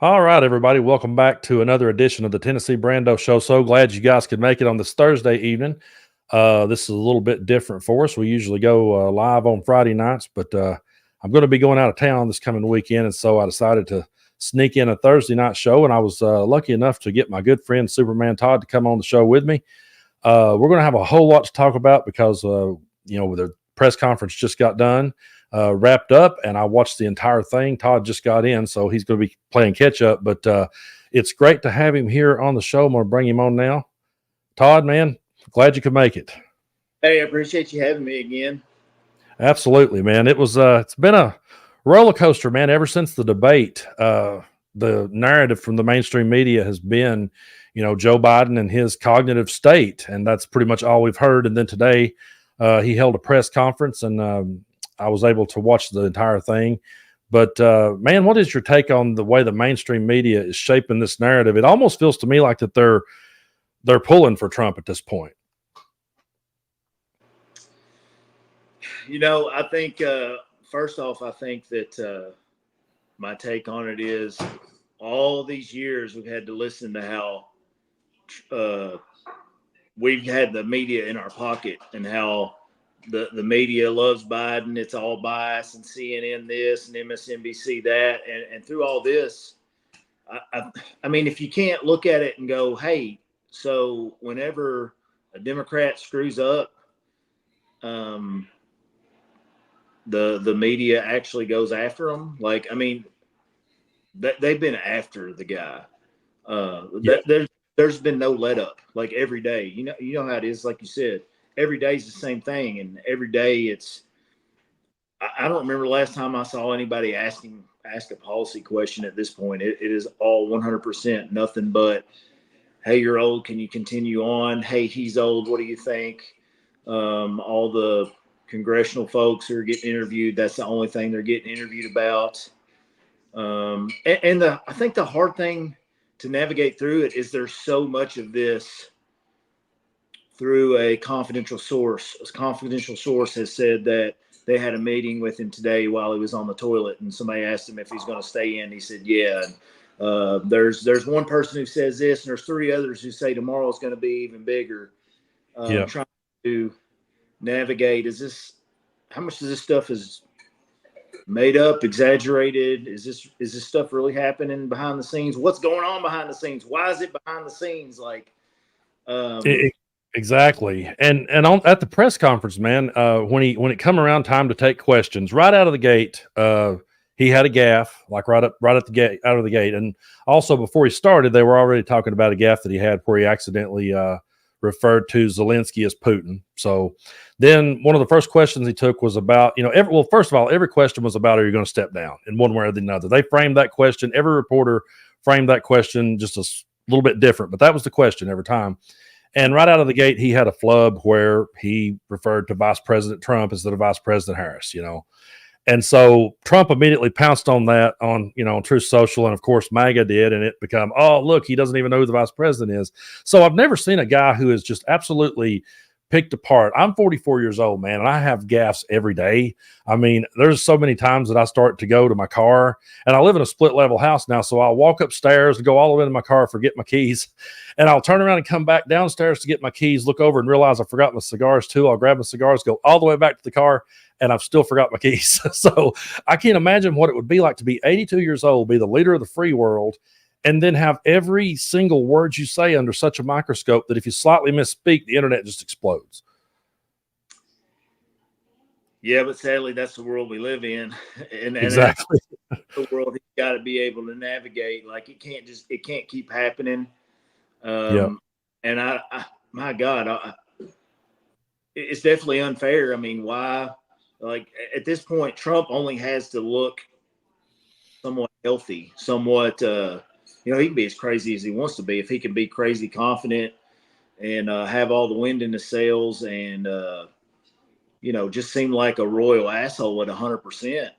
All right, everybody. Welcome back to another edition of the Tennessee Brando Show. So glad you guys could make it on this Thursday evening. This is a little bit different for us. We usually go live on Friday nights, but I'm going to be going out of town this coming weekend. And so I decided to sneak in a Thursday night show. And I was lucky enough to get my good friend Superman Todd to come on the show with me. We're going to have a whole lot to talk about because, the press conference just got done. Wrapped up, and I watched the entire thing. Todd just got in, so he's going to be playing catch up. But it's great to have him here on the show. I'm going to bring him on now. Todd, man, glad you could make it. Hey, I appreciate you having me again. Absolutely, man. It's been a roller coaster, man. Ever since the debate, the narrative from the mainstream media has been, Joe Biden and his cognitive state, and that's pretty much all we've heard. And then today, he held a press conference, and I was able to watch the entire thing. But man, what is your take on the way the mainstream media is shaping this narrative? It almost feels to me like that they're pulling for Trump at this point. I think first off, I think that my take on it is all these years we've had to listen to how we've had the media in our pocket and how the media loves Biden. It's all bias and CNN this and MSNBC that. And through all this, I mean, if you can't look at it and go, hey, so whenever a Democrat screws up, the media actually goes after them. Like, I mean, they've been after the guy. There's been no let up. Like every day, you know how it is. Like you said, every day is the same thing, and every day it's. I don't remember the last time I saw anybody ask a policy question. At this point, it is all 100% nothing but, hey, you're old. Can you continue on? Hey, he's old. What do you think? All the congressional folks are getting interviewed. That's the only thing they're getting interviewed about. I think the hard thing to navigate through it is there's so much of this through a confidential source. A confidential source has said that they had a meeting with him today while he was on the toilet, and somebody asked him if he's going to stay in. He said, yeah. And there's one person who says this, and there's three others who say tomorrow is going to be even bigger. Trying to navigate, how much of this stuff is made up, exaggerated? Is this stuff really happening behind the scenes? What's going on behind the scenes? Why is it behind the scenes? Like, exactly. And at the press conference, man, when it come around time to take questions, right out of the gate, he had a gaffe, like right at the gate, out of the gate. And also before he started, they were already talking about a gaffe that he had where he accidentally referred to Zelensky as Putin. So then one of the first questions he took was about, first of all, every question was about, are you going to step down in one way or the other? They framed that question. Every reporter framed that question just a little bit different, but that was the question every time. And right out of the gate, he had a flub where he referred to Vice President Trump instead of Vice President Harris, And so Trump immediately pounced on that on Truth Social. And of course, MAGA did. And it became, oh, look, he doesn't even know who the vice president is. So I've never seen a guy who is just absolutely picked apart. I'm 44 years old, man, and I have gaffes every day. I mean, there's so many times that I start to go to my car, and I live in a split level house now. So I'll walk upstairs and go all the way to my car, forget my keys. And I'll turn around and come back downstairs to get my keys, look over and realize I forgot my cigars too. I'll grab my cigars, go all the way back to the car, and I've still forgot my keys. So I can't imagine what it would be like to be 82 years old, be the leader of the free world, and then have every single word you say under such a microscope that if you slightly misspeak, the internet just explodes. Yeah, but sadly, that's the world we live in. And exactly. The world he's got to be able to navigate. Like it can't keep happening. And my God, it's definitely unfair. I mean, why? Like at this point, Trump only has to look somewhat healthy, somewhat, he can be as crazy as he wants to be. If he can be crazy confident and have all the wind in the sails and, just seem like a royal asshole at 100%,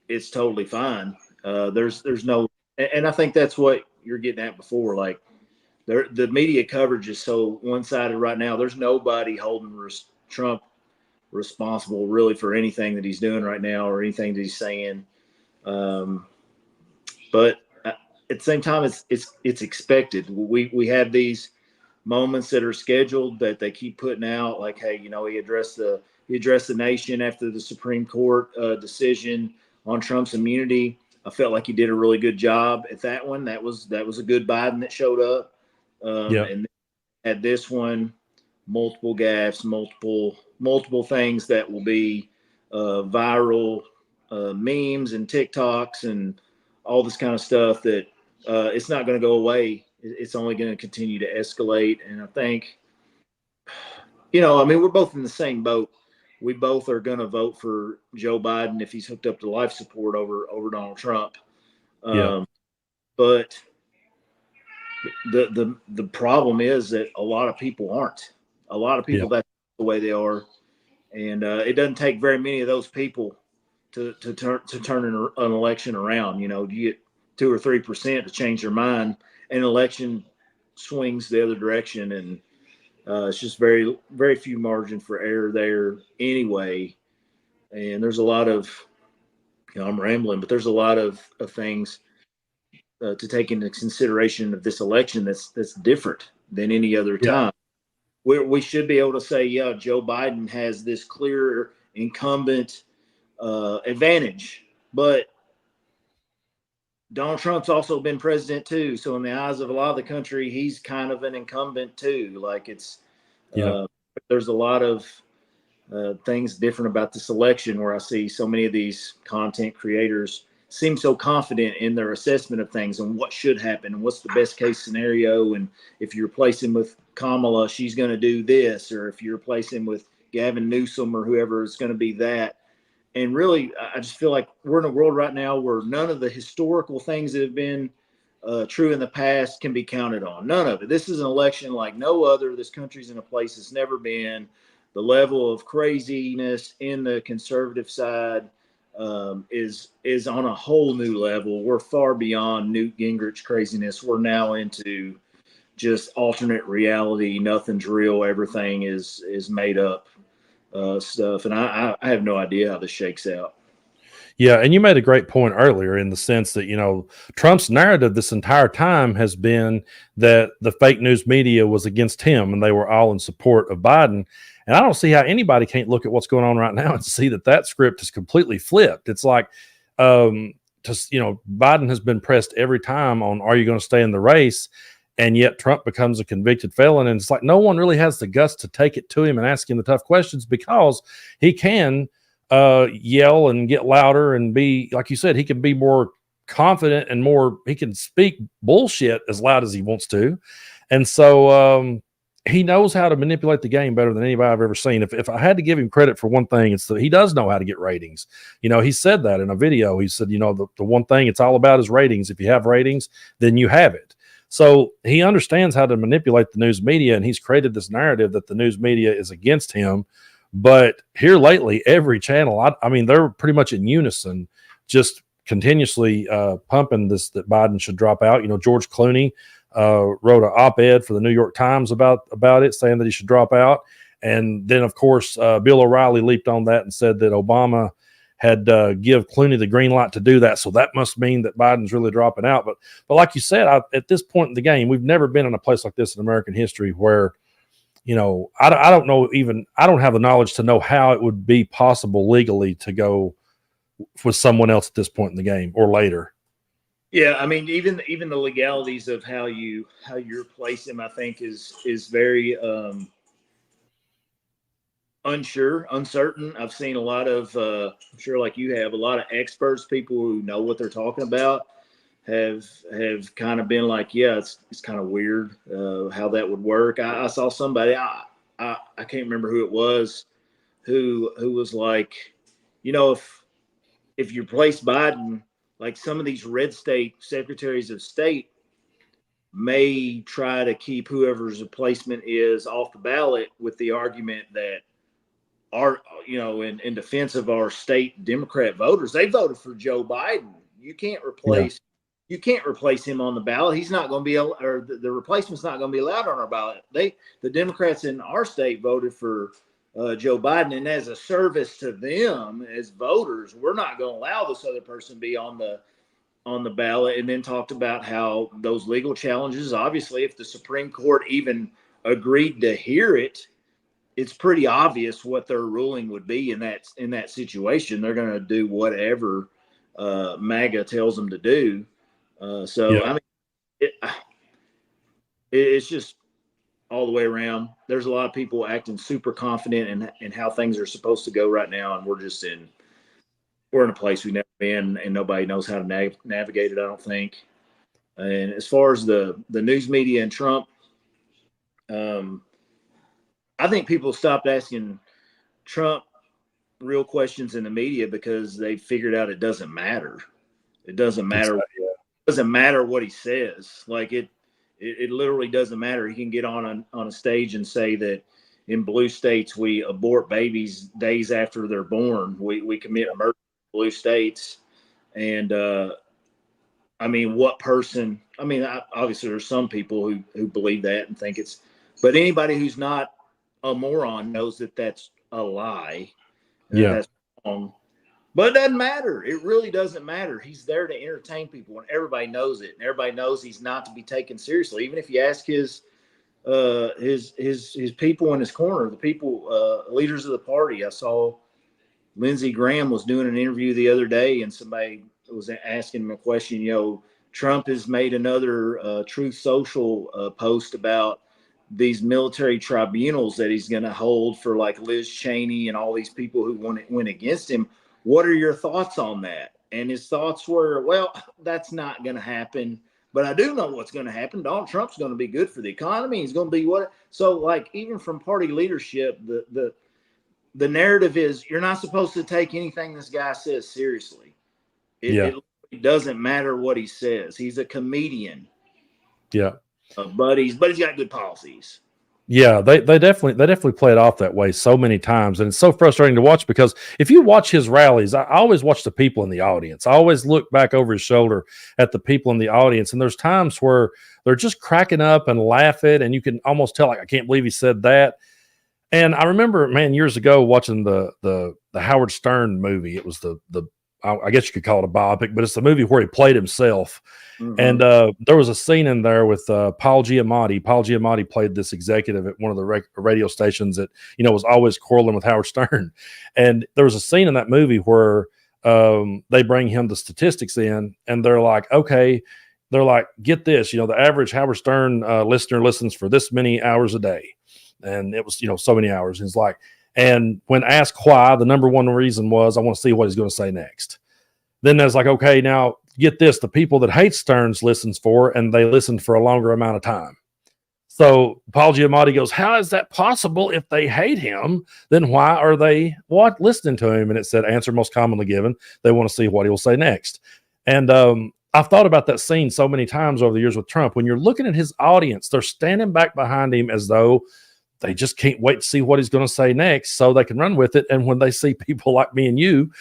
it's totally fine. There's no, and I think that's what you're getting at before. Like the media coverage is so one-sided right now. There's nobody holding Trump responsible really for anything that he's doing right now or anything that he's saying. But at the same time, it's expected. We have these moments that are scheduled that they keep putting out, like, hey, he addressed the nation after the Supreme Court decision on Trump's immunity. I felt like he did a really good job at that one. That was a good Biden that showed up. And at this one, multiple gaffes, multiple things that will be viral memes and TikToks and all this kind of stuff that it's not going to go away. It's only going to continue to escalate. And I think, we're both in the same boat. We both are going to vote for Joe Biden if he's hooked up to life support over Donald Trump. But the problem is that a lot of people aren't. A lot of people, that's the way they are. And it doesn't take very many of those people to turn an election around. You get 2 or 3% to change their mind. An election swings the other direction, and it's just very, very few margin for error there anyway. And there's a lot of, I'm rambling, but there's a lot of things to take into consideration of this election that's different than any other time. We should be able to say, Joe Biden has this clear incumbent advantage, but Donald Trump's also been president too. So in the eyes of a lot of the country, he's kind of an incumbent too. Like there's a lot of things different about this election where I see so many of these content creators seem so confident in their assessment of things and what should happen and what's the best case scenario. And if you replace him with Kamala, she's going to do this, or if you replace him with Gavin Newsom or whoever, it's going to be that. And really, I just feel like we're in a world right now where none of the historical things that have been true in the past can be counted on. None of it. This is an election like no other. This country's in a place it's never been. The level of craziness in the conservative side is on a whole new level. We're far beyond Newt Gingrich craziness. We're now into just alternate reality. Nothing's real. Everything is made up stuff. And I have no idea how this shakes out. Yeah, and you made a great point earlier in the sense that, Trump's narrative this entire time has been that the fake news media was against him and they were all in support of Biden. And I don't see how anybody can't look at what's going on right now and see that script is completely flipped. It's like, Biden has been pressed every time on, are you going to stay in the race? And yet Trump becomes a convicted felon. And it's like, no one really has the guts to take it to him and ask him the tough questions, because he can yell and get louder and be, like you said, he can be more confident and he can speak bullshit as loud as he wants to. And so he knows how to manipulate the game better than anybody I've ever seen. If I had to give him credit for one thing, it's that he does know how to get ratings. He said that in a video. He said, the one thing it's all about is ratings. If you have ratings, then you have it. So he understands how to manipulate the news media, and he's created this narrative that the news media is against him. But here lately, every channel, I mean, they're pretty much in unison, just continuously pumping this, that Biden should drop out. George Clooney wrote an op-ed for the New York Times about it, saying that he should drop out. And then, of course, Bill O'Reilly leaped on that and said that Obama had give Clooney the green light to do that. So that must mean that Biden's really dropping out. But like you said, at this point in the game, we've never been in a place like this in American history where, I don't know, I don't have the knowledge to know how it would be possible legally to go with someone else at this point in the game or later. Yeah, I mean, even the legalities of how you replace him, I think is very unsure, uncertain. I've seen a lot of, I'm sure like you have, a lot of experts, people who know what they're talking about, have kind of been like, yeah, it's kind of weird how that would work. I saw somebody, I can't remember who it was, who was like, if you replace Biden, like some of these red state secretaries of state may try to keep whoever's replacement is off the ballot with the argument that in defense of our state Democrat voters, they voted for Joe Biden. You can't replace him on the ballot. He's not going to be, or the replacement's not going to be allowed on our ballot. The Democrats in our state voted for Joe Biden, and as a service to them as voters, we're not going to allow this other person to be on the on the ballot, and then talked about how those legal challenges, obviously, if the Supreme Court even agreed to hear it, it's pretty obvious what their ruling would be in that situation. They're going to do whatever MAGA tells them to do. So I mean, it's just all the way around. There's a lot of people acting super confident in how things are supposed to go right now, and we're in a place we've never been, and nobody knows how to navigate it, I don't think. And as far as the news media and Trump, I think people stopped asking Trump real questions in the media because they figured out it doesn't matter. It doesn't matter. It doesn't matter what he says. Like it literally doesn't matter. He can get on a stage and say that in blue states we abort babies days after they're born. We commit murder in blue states, and I mean, what person? I mean, obviously there's some people who believe that and think it's, but anybody who's not a moron knows that that's a lie. That's wrong. But it doesn't matter. It really doesn't matter. He's there to entertain people, and everybody knows it. And everybody knows he's not to be taken seriously. Even if you ask his people in his corner, the people, leaders of the party. I saw Lindsey Graham was doing an interview the other day, and somebody was asking him a question. You know, Trump has made another Truth Social post about these military tribunals that he's going to hold for like Liz Cheney and all these people who went against him. What are your thoughts on that? And his thoughts were, well, that's not going to happen. But I do know what's going to happen. Donald Trump's going to be good for the economy. He's going to be what? So, like, even from party leadership, the narrative is you're not supposed to take anything this guy says seriously. It doesn't matter what he says. He's a comedian. Yeah. But he's got good policies. Yeah, they definitely play it off that way so many times, and it's so frustrating to watch because if you watch his rallies, I always watch the people in the audience. I always look back over his shoulder at the people in the audience, and there's times where they're just cracking up and laughing, and you can almost tell, like, I can't believe he said that. And I remember, man, years ago watching the Howard Stern movie. It was the I guess you could call it a biopic, but it's the movie where he played himself. Mm-hmm. And there was a scene in there with Paul Giamatti. Paul Giamatti played this executive at one of the radio stations that, you know, was always quarreling with Howard Stern. And there was a scene in that movie where they bring him the statistics in, and they're like, okay, they're like, get this, you know, the average Howard Stern listener listens for this many hours a day. And it was, you know, so many hours. And it's like, and when asked why, the number one reason was, I want to see what he's going to say next. Then there's like, okay, now get this, the people that hate Stearns listens for, and they listen for a longer amount of time. So Paul Giamatti goes, how is that possible? If they hate him, then why are they listening to him? And it said, answer most commonly given, they want to see what he will say next. And I've thought about that scene so many times over the years with Trump. When you're looking at his audience, they're standing back behind him as though they just can't wait to see what he's going to say next so they can run with it. And when they see people like me and you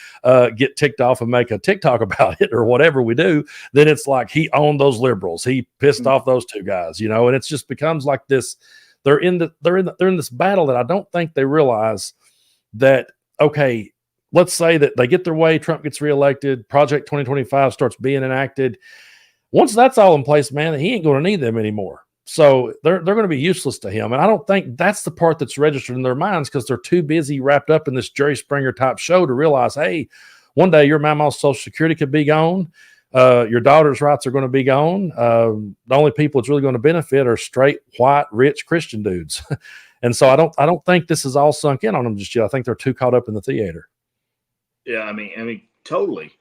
get ticked off and make a TikTok about it or whatever we do, then it's like he owned those liberals. He pissed off those two guys, you know, and it just becomes like this. They're in this battle that I don't think they realize that, okay, let's say that they get their way, Trump gets reelected, Project 2025 starts being enacted. Once that's all in place, man, he ain't going to need them anymore. So they're going to be useless to him. And I don't think that's the part that's registered in their minds because they're too busy wrapped up in this Jerry Springer type show to realize, hey, one day your mama's Social Security could be gone. Your daughter's rights are going to be gone. The only people it's really going to benefit are straight, white, rich Christian dudes. And so I don't think this is all sunk in on them just yet. I think they're too caught up in the theater. Yeah, I mean, totally.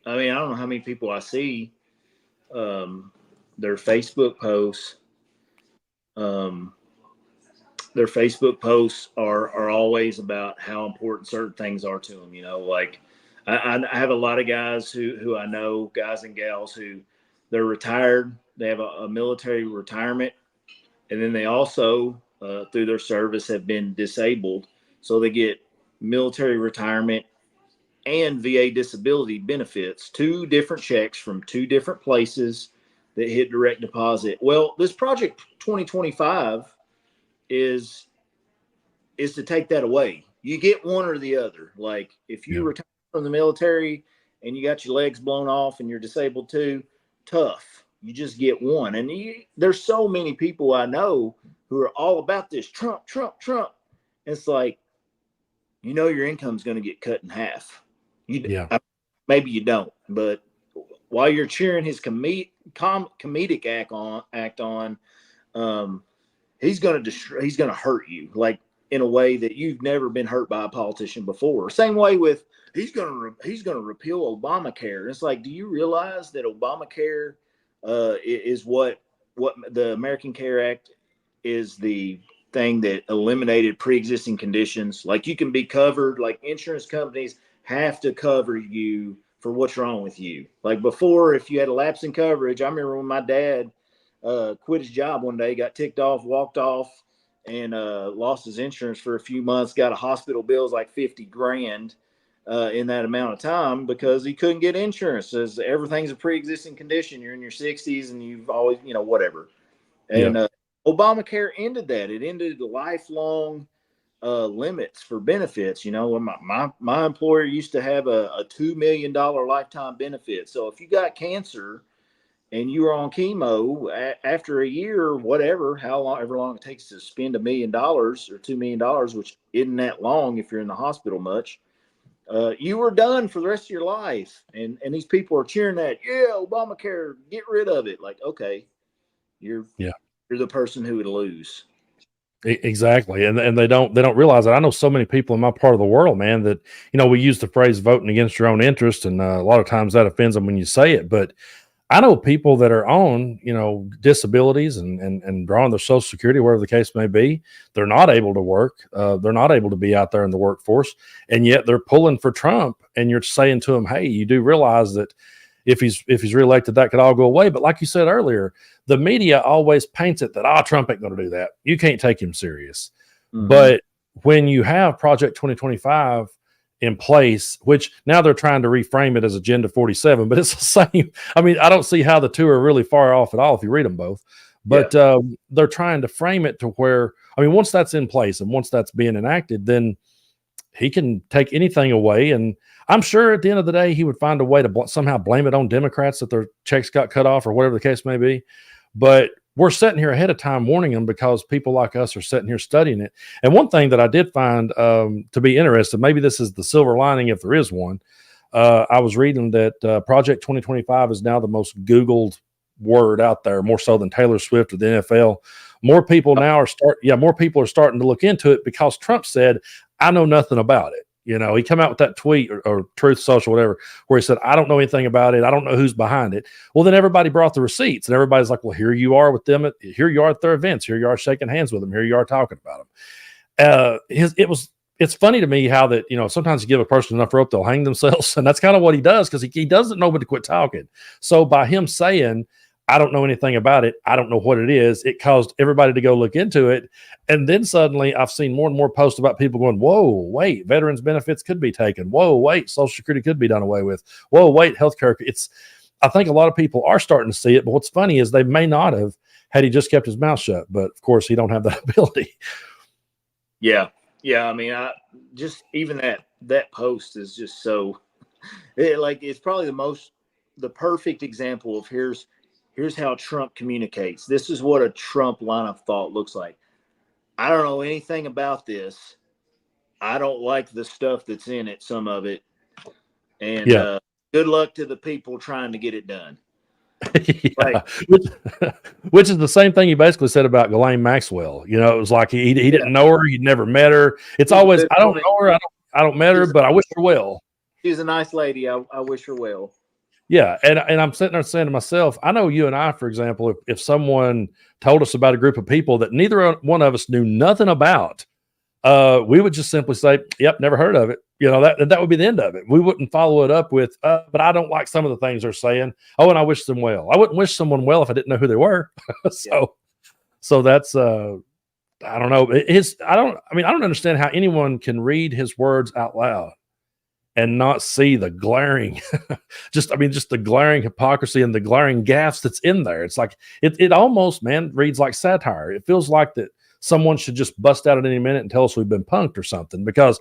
I mean, I don't know how many people I see their Facebook posts. Their Facebook posts are always about how important certain things are to them. You know, like I have a lot of guys who I know, guys and gals who they're retired. They have a military retirement, and then they also through their service have been disabled, so they get military retirement and VA disability benefits, 2 different checks from 2 different places that hit direct deposit. Well, this Project 2025 is to take that away. You get one or the other. Like if you retire from the military and you got your legs blown off and you're disabled too, tough. You just get one. And there's so many people I know who are all about this Trump, Trump, Trump. It's like, your income's going to get cut in half. Maybe you don't, but while you're cheering his comedic act on, he's going to hurt you, like in a way that you've never been hurt by a politician before. Same way with he's going to repeal Obamacare. It's like, do you realize that Obamacare is what the American Care Act is, the thing that eliminated pre-existing conditions. Like, you can be covered, like insurance companies have to cover you for what's wrong with you. Like before, if you had a lapse in coverage, I remember when my dad quit his job one day, got ticked off, walked off, and lost his insurance for a few months, got a hospital bills like 50 grand in that amount of time because he couldn't get insurance. As everything's a pre-existing condition. You're in your 60s and you've always, whatever. And Obamacare ended that. It ended the lifelong limits for benefits. My employer used to have a $2 million lifetime benefit. So if you got cancer and you were on chemo after a year or whatever, however long it takes to spend $1 million or $2 million, which isn't that long if you're in the hospital much, you were done for the rest of your life. And these people are cheering that, Obamacare, get rid of it. Like, okay, you're the person who would lose. Exactly. And they don't realize that. I know so many people in my part of the world, man, that, we use the phrase voting against your own interest. And a lot of times that offends them when you say it. But I know people that are on, disabilities and drawing their Social Security, wherever the case may be. They're not able to work. They're not able to be out there in the workforce. And yet they're pulling for Trump. And you're saying to them, hey, you do realize that if he's reelected, that could all go away. But like you said earlier, the media always paints it that, Trump ain't going to do that. You can't take him serious. Mm-hmm. But when you have Project 2025 in place, which now they're trying to reframe it as Agenda 47, but it's the same. I mean, I don't see how the two are really far off at all if you read them both. But they're trying to frame it to where, once that's in place and once that's being enacted, then he can take anything away. And I'm sure at the end of the day, he would find a way to somehow blame it on Democrats that their checks got cut off or whatever the case may be. But we're sitting here ahead of time warning them because people like us are sitting here studying it. And one thing that I did find to be interesting, maybe this is the silver lining if there is one, I was reading that Project 2025 is now the most Googled word out there, more so than Taylor Swift or the NFL. More people now are starting to look into it because Trump said, I know nothing about it. He came out with that tweet or Truth Social, whatever, where he said, I don't know anything about it. I don't know who's behind it. Well, then everybody brought the receipts and everybody's like, well, here you are with them. Here you are at their events. Here you are shaking hands with them. Here you are talking about them. It's funny to me how that, sometimes you give a person enough rope, they'll hang themselves. And that's kind of what he does because he doesn't know when to quit talking. So by him saying, I don't know anything about it, I don't know what it is, it caused everybody to go look into it. And then suddenly I've seen more and more posts about people going, whoa, wait, veterans benefits could be taken. Whoa, wait, Social Security could be done away with. Whoa, wait, healthcare. I think a lot of people are starting to see it, but what's funny is they may not have had he just kept his mouth shut. But of course, he don't have that ability. Yeah. Just even that post is just so it's probably the perfect example of here's how Trump communicates. This is what a Trump line of thought looks like. I don't know anything about this. I don't like the stuff that's in it, some of it. And good luck to the people trying to get it done. Which is the same thing he basically said about Ghislaine Maxwell. It was like he didn't know her. He'd never met her. It's always, I don't know her. I don't met her, but I wish her well. She's a nice lady. I wish her well. Yeah. And I'm sitting there saying to myself, I know you and I, for example, if someone told us about a group of people that neither one of us knew nothing about, we would just simply say, yep, never heard of it. That would be the end of it. We wouldn't follow it up with, but I don't like some of the things they're saying. Oh, and I wish them well. I wouldn't wish someone well if I didn't know who they were. So that's, I don't know. I don't understand how anyone can read his words out loud and not see the glaring, just the glaring hypocrisy and the glaring gaffes that's in there. It's like, it almost, man, reads like satire. It feels like that someone should just bust out at any minute and tell us we've been punked or something, because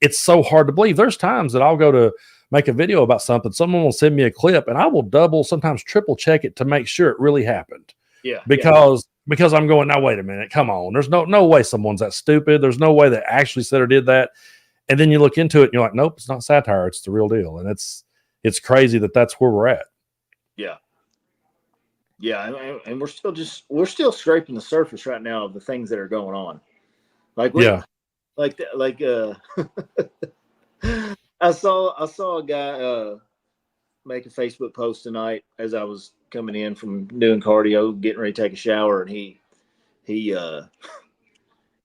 it's so hard to believe. There's times that I'll go to make a video about something, someone will send me a clip, and I will double, sometimes triple check it to make sure it really happened. Yeah. Because I'm going, now wait a minute, come on. There's no way someone's that stupid. There's no way they actually said or did that. And then you look into it and you're like, nope, it's not satire, it's the real deal. And it's crazy that that's where we're at. Yeah. Yeah, and we're still scraping the surface right now of the things that are going on. Like I saw a guy make a Facebook post tonight as I was coming in from doing cardio, getting ready to take a shower, and he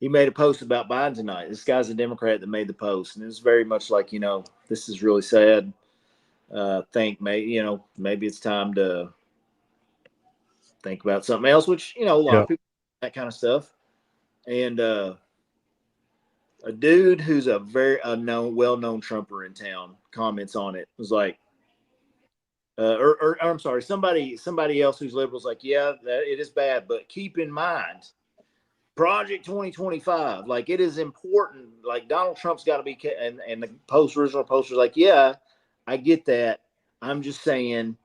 made a post about Biden tonight. This guy's a Democrat that made the post, and it's very much like, this is really sad. Think maybe it's time to think about something else, which, a lot of people, that kind of stuff. And a dude who's a very well-known Trumper in town comments on it. It was like, or I'm sorry, somebody else who's liberal is like, yeah, it is bad, but keep in mind, Project 2025, like, it is important. Like, Donald Trump's got to be, and the original poster's like, yeah, I get that. I'm just saying,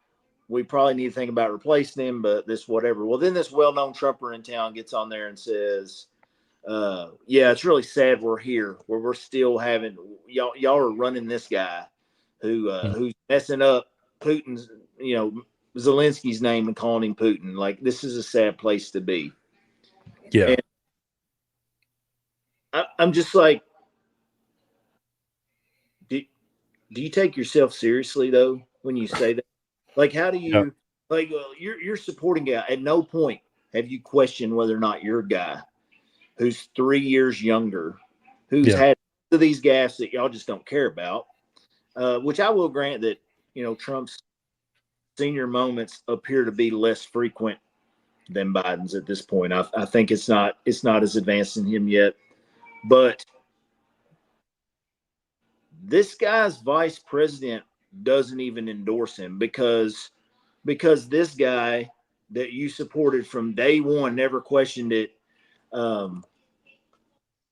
we probably need to think about replacing him, but this whatever. Well, then this well-known Trumper in town gets on there and says, yeah, it's really sad we're here, where we're still having, y'all are running this guy who's messing up Putin's, Zelensky's name and calling him Putin. Like, this is a sad place to be. Yeah. And I'm just like, do you take yourself seriously, though, when you say that? Like, how do you, you're supporting a guy. At no point have you questioned whether or not your guy who's 3 years younger, who's had these gaffes that y'all just don't care about, which I will grant that, Trump's senior moments appear to be less frequent than Biden's at this point. I think it's not as advanced in him yet, but this guy's vice president doesn't even endorse him because this guy that you supported from day one never questioned it.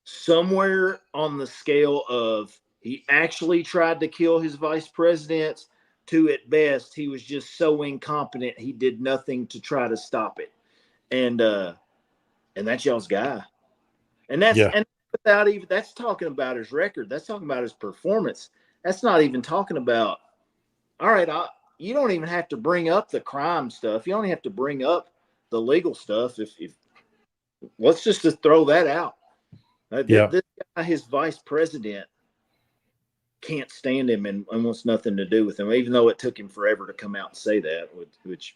Somewhere on the scale of he actually tried to kill his vice president to, at best, he was just so incompetent he did nothing to try to stop it. And that's y'all's guy. And and without even, that's talking about his record. That's talking about his performance. That's not even talking about, all right, you don't even have to bring up the crime stuff. You only have to bring up the legal stuff. If let's just throw that out. This guy, his vice president, can't stand him and wants nothing to do with him, even though it took him forever to come out and say that. Which,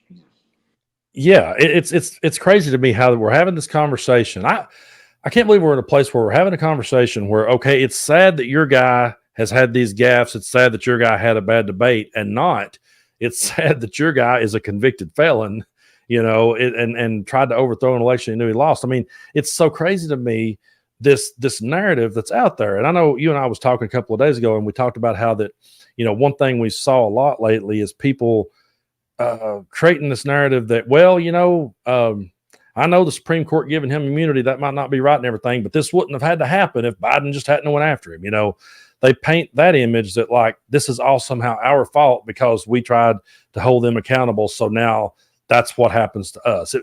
it's crazy to me how we're having this conversation. I can't believe we're in a place where we're having a conversation where, okay, it's sad that your guy has had these gaffes. It's sad that your guy had a bad debate, and not, it's sad that your guy is a convicted felon, and tried to overthrow an election and knew he lost. I mean, it's so crazy to me, this narrative that's out there. And I know you and I was talking a couple of days ago, and we talked about how that, one thing we saw a lot lately is people creating this narrative that, well, I know the Supreme Court giving him immunity, that might not be right and everything, but this wouldn't have had to happen if Biden just hadn't went after him. They paint that image that, like, this is all somehow our fault because we tried to hold them accountable. So now that's what happens to us.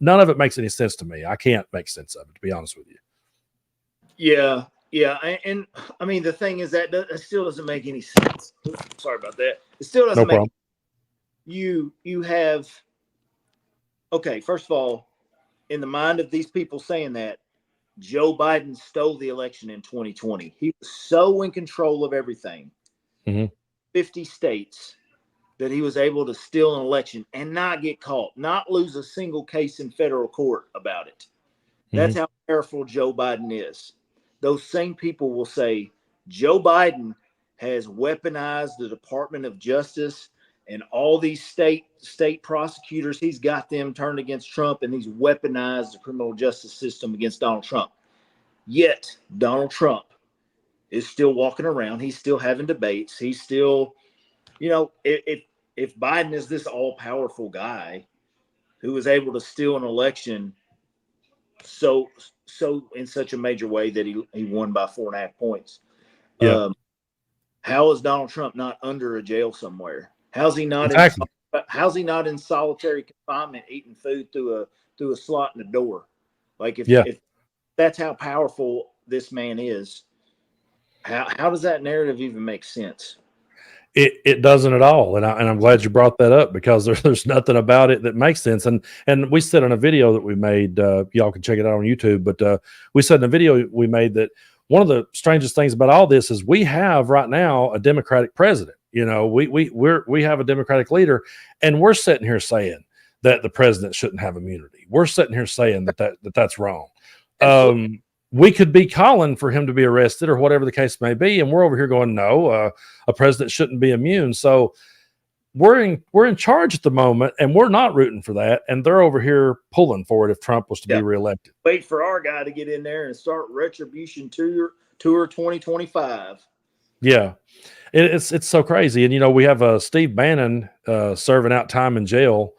None of it makes any sense to me. I can't make sense of it, to be honest with you. Yeah. And I mean, the thing is that still doesn't make any sense. Sorry about that. It still doesn't make you have, okay, first of all, in the mind of these people saying that, Joe Biden stole the election in 2020. He was so in control of everything, 50 states, that he was able to steal an election and not get caught, not lose a single case in federal court about it. That's how powerful Joe Biden is. Those same people will say Joe Biden has weaponized the Department of Justice and all these state prosecutors. He's got them turned against Trump, and he's weaponized the criminal justice system against Donald Trump. Yet Donald Trump is still walking around. He's still having debates. He's still, if Biden is this all-powerful guy who was able to steal an election so in such a major way that he won by 4.5 points. how is Donald Trump not under a jail somewhere? How's he not Exactly. how's he not in solitary confinement eating food through a slot in the door? Like Yeah. if that's how powerful this man is, how does that narrative even make sense? It doesn't at all, and I'm glad you brought that up, because there's nothing about it that makes sense. And we said in a video that we made, y'all can check it out on YouTube, but we said in a video we made that one of the strangest things about all this is we have right now a Democratic president. You know, we have a Democratic leader, and we're sitting here saying that the president shouldn't have immunity. We're sitting here saying that's wrong. We could be calling for him to be arrested or whatever the case may be, and we're over here going, no, a president shouldn't be immune. So we're in charge at the moment, and we're not rooting for that, and they're over here pulling for it if Trump was to be reelected. Wait for our guy to get in there and start retribution tour 2025. Yeah, it's so crazy. And you know, we have Steve Bannon serving out time in jail,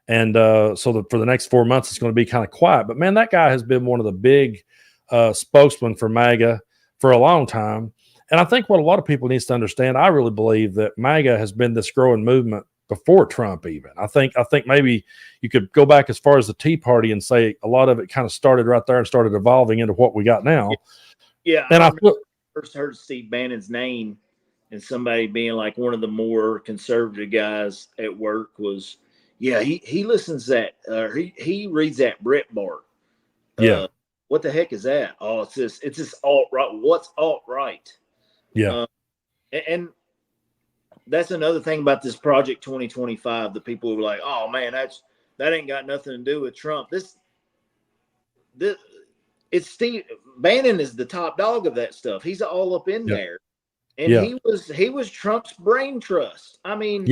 and so for the next 4 months it's going to be kind of quiet. But man, that guy has been one of the big spokesman for MAGA for a long time. And I think what a lot of people needs to understand, I really believe that MAGA has been this growing movement before Trump even. I think maybe you could go back as far as the Tea Party and say a lot of it kind of started right there and started evolving into what we got now. Yeah. And I first heard Steve Bannon's name and somebody being like one of the more conservative guys at work was, yeah, he listens that, he reads that Breitbart. Yeah. What the heck is that? Oh, it's this alt-right. What's alt-right? Yeah. And that's another thing about this Project 2025. The people were like, oh man, that ain't got nothing to do with Trump. This it's Steve Bannon is the top dog of that stuff. He's all up in there. And he was Trump's brain trust. I mean,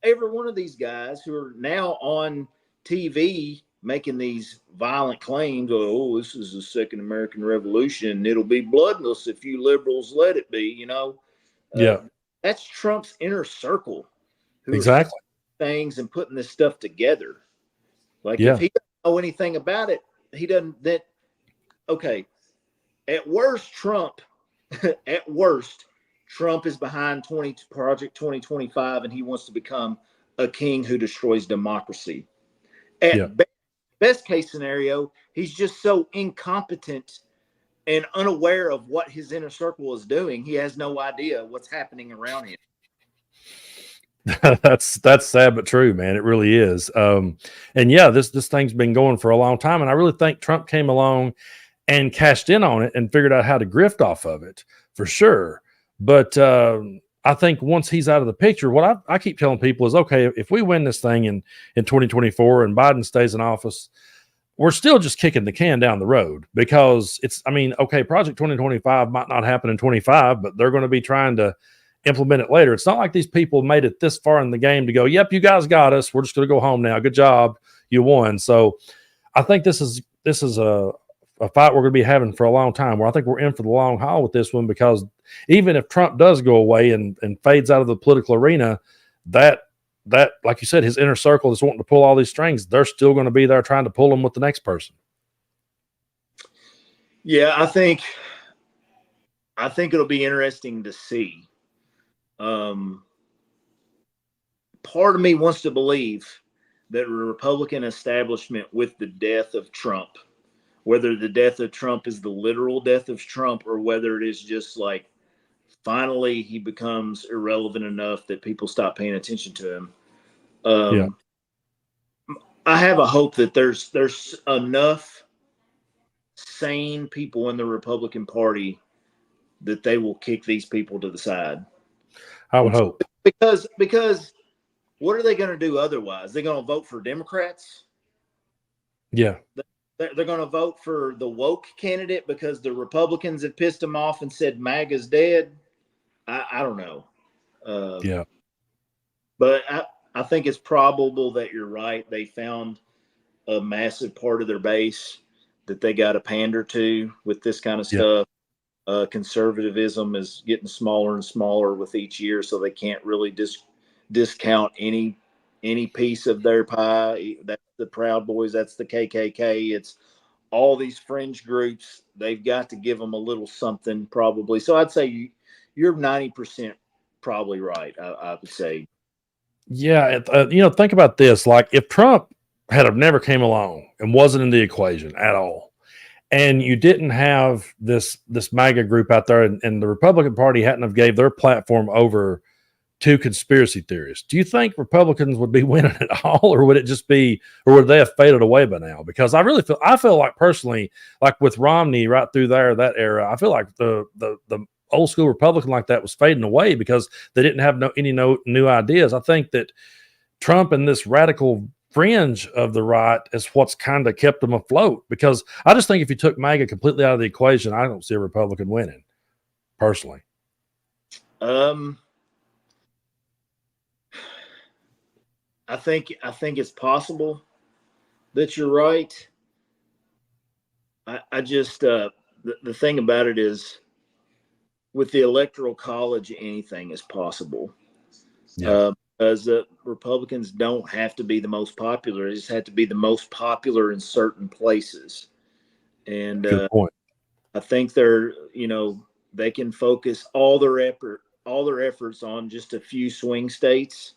every one of these guys who are now on TV making these violent claims, oh, this is the second American Revolution, and it'll be bloodless if you liberals let it be, you know. That's Trump's inner circle who are things and putting this stuff together. Like if he doesn't know anything about it, he doesn't okay. At worst, Trump is behind Project 2025, and he wants to become a king who destroys democracy. At best case scenario, he's just so incompetent and unaware of what his inner circle is doing. He has no idea what's happening around him. That's sad but true, man. It really is. And yeah, this thing's been going for a long time, and I really think Trump came along and cashed in on it and figured out how to grift off of it for sure. But I think once he's out of the picture, what I keep telling people is, okay, if we win this thing in 2024 and Biden stays in office, we're still just kicking the can down the road, because okay, Project 2025 might not happen in 25, but they're going to be trying to implement it later. It's not like these people made it this far in the game to go, yep, you guys got us. We're just going to go home now. Good job. You won. So I think this is a fight we're going to be having for a long time, where I think we're in for the long haul with this one, because even if Trump does go away and fades out of the political arena, that like you said, his inner circle is wanting to pull all these strings. They're still going to be there trying to pull them with the next person. Yeah, I think it'll be interesting to see. Part of me wants to believe that the Republican establishment, with the death of Trump, whether the death of Trump is the literal death of Trump, or whether it is just like finally he becomes irrelevant enough that people stop paying attention to him. I have a hope that there's enough sane people in the Republican Party that they will kick these people to the side. I would hope. Because what are they going to do otherwise? They're going to vote for Democrats? Yeah. They're going to vote for the woke candidate because the Republicans have pissed them off and said MAGA's dead. I don't know. But I think it's probable that you're right. They found a massive part of their base that they got to pander to with this kind of stuff. Conservatism is getting smaller and smaller with each year, so they can't really discount any piece of their pie. That's the Proud Boys, that's the KKK, it's all these fringe groups. They've got to give them a little something probably. So I'd say you're 90% probably right. I would say. Yeah, think about this. Like, if Trump had have never came along and wasn't in the equation at all, and you didn't have this MAGA group out there, and the Republican Party hadn't have gave their platform over to conspiracy theorists, do you think Republicans would be winning at all, or would it just be, or would they have faded away by now? Because I feel like personally, like with Romney right through there, that era, I feel like the old school Republican like that was fading away because they didn't have any new ideas. I think that Trump and this radical fringe of the right is what's kind of kept them afloat, because I just think if you took MAGA completely out of the equation, I don't see a Republican winning personally. I think it's possible that you're right. I just the thing about it is, with the Electoral College, anything is possible. Yeah. Because the Republicans don't have to be the most popular; they just have to be the most popular in certain places. And Good point. I think they can focus all their efforts on just a few swing states,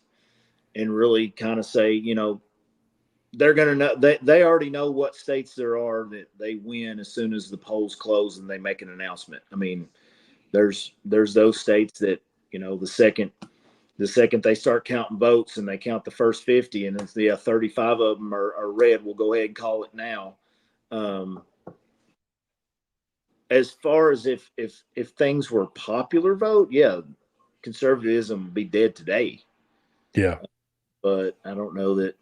and really kind of say, they're going to know, they already know what states there are that they win as soon as the polls close and they make an announcement. I mean, there's those states that, the second they start counting votes and they count the first 50 and it's 35 of them are red, we'll go ahead and call it now. As far as if things were popular vote, yeah, conservatism would be dead today. Yeah. But I don't know that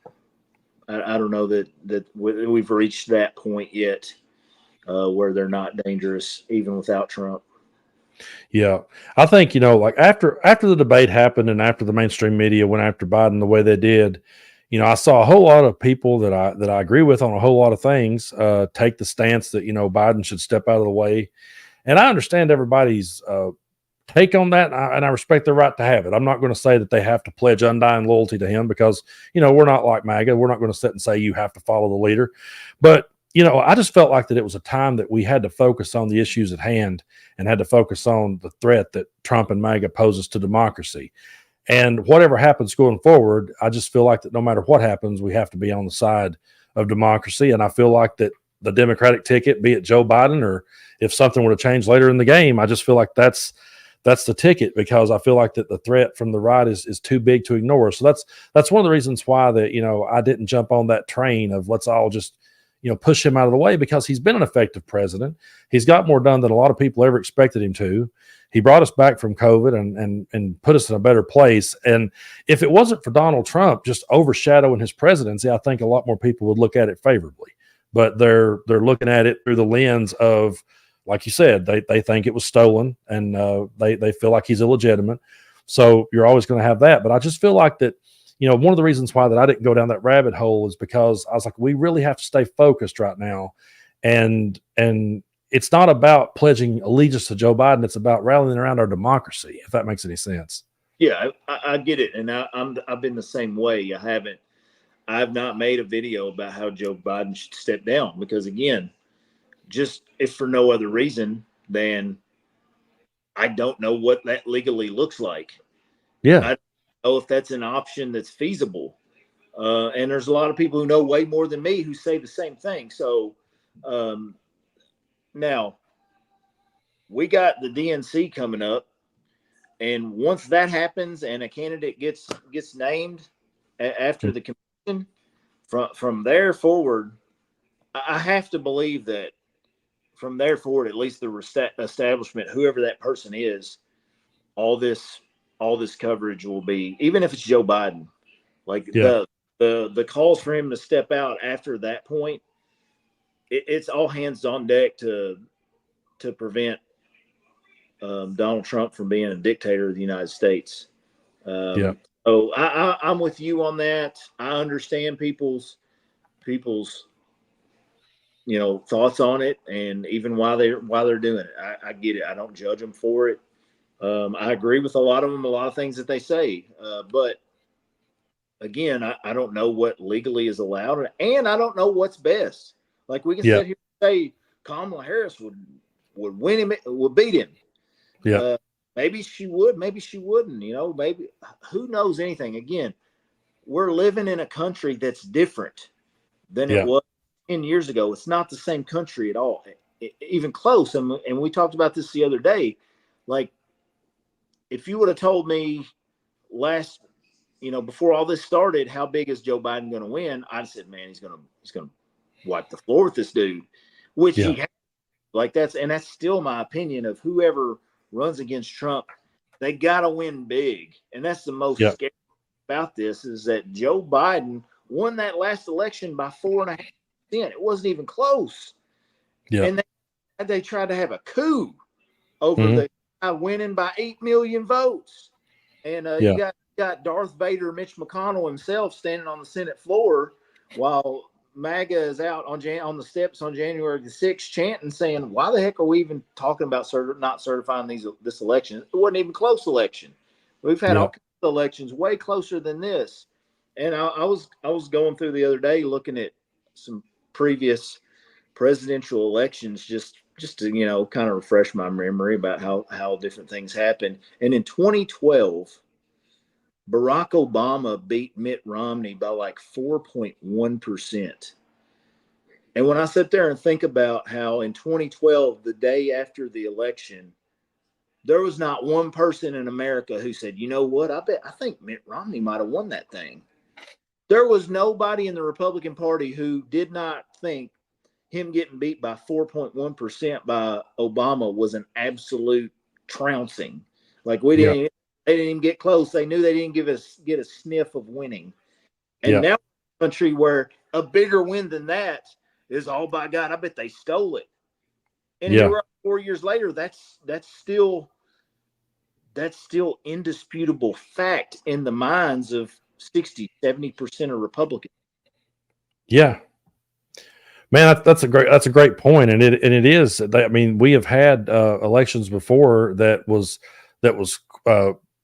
we've reached that point yet, where they're not dangerous even without Trump. Yeah, I think like after the debate happened and after the mainstream media went after Biden the way they did, I saw a whole lot of people that I agree with on a whole lot of things take the stance that Biden should step out of the way, and I understand everybody's take on that, and I respect their right to have it. I'm not going to say that they have to pledge undying loyalty to him, because we're not like MAGA. We're not going to sit and say you have to follow the leader, but I just felt like that it was a time that we had to focus on the issues at hand and had to focus on the threat that Trump and MAGA poses to democracy. And whatever happens going forward, I just feel like that no matter what happens, we have to be on the side of democracy. And I feel like that the Democratic ticket, be it Joe Biden or if something were to change later in the game, I just feel like that's the ticket, because I feel like that the threat from the right is too big to ignore. So that's one of the reasons why that, I didn't jump on that train of let's all just, push him out of the way, because he's been an effective president. He's got more done than a lot of people ever expected him to. He brought us back from COVID and put us in a better place. And if it wasn't for Donald Trump just overshadowing his presidency, I think a lot more people would look at it favorably. But they're looking at it through the lens of, like you said, they think it was stolen, and they feel like he's illegitimate. So you're always going to have that. But I just feel like that, one of the reasons why that I didn't go down that rabbit hole is because I was like, we really have to stay focused right now. And it's not about pledging allegiance to Joe Biden. It's about rallying around our democracy, if that makes any sense. Yeah, I get it. And I've been the same way. I've not made a video about how Joe Biden should step down, because again, just if for no other reason than I don't know what that legally looks like. Yeah. I don't know if that's an option that's feasible. And there's a lot of people who know way more than me who say the same thing. So now we got the DNC coming up. And once that happens and a candidate gets named after the convention, from there forward, I have to believe that from there forward, at least the establishment, whoever that person is, all this coverage will be, even if it's Joe Biden, like the calls for him to step out after that point, it's all hands on deck to prevent Donald Trump from being a dictator of the United States. So I'm with you on that. I understand people's thoughts on it, and even why they're doing it. I get it. I don't judge them for it. I agree with a lot of things that they say. But again, I don't know what legally is allowed, and I don't know what's best. Like, we can sit here and say Kamala Harris would win him, would beat him. Yeah. maybe she would, maybe she wouldn't, you know, maybe, who knows anything. Again, we're living in a country that's different than it was 10 years ago. It's not the same country at all, even close. And we talked about this the other day. Like, if you would have told me before all this started, how big is Joe Biden going to win? I'd said, man, he's going to wipe the floor with this dude, which he has. Like, that's still my opinion of whoever runs against Trump. They got to win big. And that's the most scary about this, is that Joe Biden won that last election by 4.5%. It wasn't even close. Yeah. And they tried to have a coup over the guy winning by 8 million votes. And you got Darth Vader, Mitch McConnell himself, standing on the Senate floor while MAGA is out on the steps on January the 6th chanting, saying, why the heck are we even talking about not certifying this election? It wasn't even a close election. We've had all kinds of elections way closer than this. And I was going through the other day looking at some previous presidential elections just to, kind of refresh my memory about how different things happened. And in 2012, Barack Obama beat Mitt Romney by like 4.1%. And when I sit there and think about how in 2012, the day after the election, there was not one person in America who said, you know what, I think Mitt Romney might have won that thing. There was nobody in the Republican Party who did not think him getting beat by 4.1% by Obama was an absolute trouncing. Like, they didn't even get close. They knew they didn't get a sniff of winning. And now, a country where a bigger win than that is, oh my God, I bet they stole it. And here we are 4 years later, that's still indisputable fact in the minds of 60-70% of Republicans. Yeah. Man, that's a great point. And it is, I mean, we have had elections before that was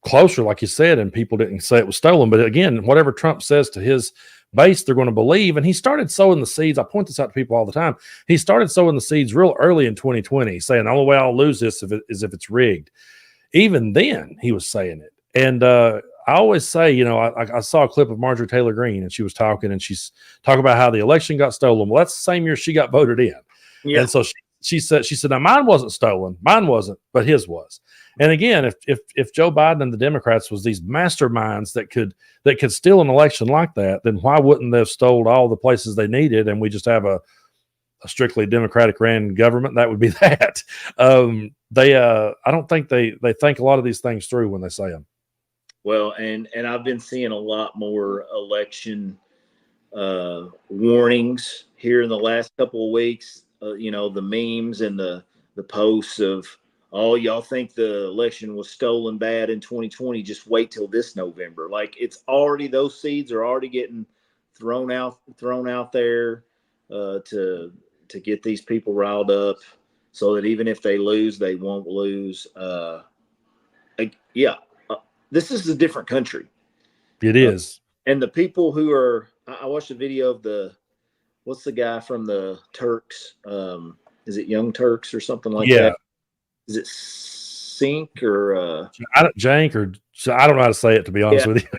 closer, like you said, and people didn't say it was stolen. But again, whatever Trump says to his base, they're going to believe. And he started sowing the seeds. I point this out to people all the time. He started sowing the seeds real early in 2020, saying the only way I'll lose this is if it's rigged. Even then, he was saying it. And I always say, I saw a clip of Marjorie Taylor Greene, and she was talking, and she's talking about how the election got stolen. Well, that's the same year she got voted in. Yeah. And so she said, now mine wasn't stolen. Mine wasn't, but his was. And again, if Joe Biden and the Democrats was these masterminds that could steal an election like that, then why wouldn't they have stole all the places they needed, and we just have a strictly Democratic ran government? That would be that. I don't think they think a lot of these things through when they say them. Well, and I've been seeing a lot more election warnings here in the last couple of weeks. The memes and the posts of, oh, y'all think the election was stolen bad in 2020, just wait till this November. Like, it's already, those seeds are already getting thrown out there to get these people riled up so that even if they lose, they won't lose. This is a different country. It is. And the people who are, I watched a video of what's the guy from the Turks? Is it Young Turks or something like that? Is it Sink or Jank, or I don't know how to say it, to be honest with you.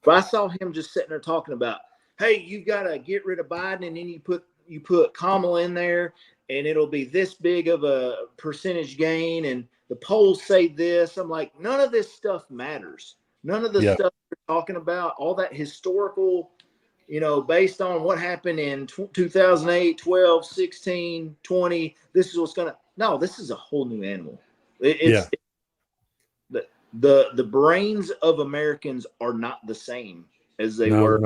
I saw him just sitting there talking about, hey, you got to get rid of Biden, and then you put Kamala in there, and it'll be this big of a percentage gain, and the polls say this. I'm like, none of this stuff matters. None of the stuff you're talking about, all that historical, based on what happened in 2008, 12, 16, 20, this is what's going to, no, this is a whole new animal. The brains of Americans are not the same as they were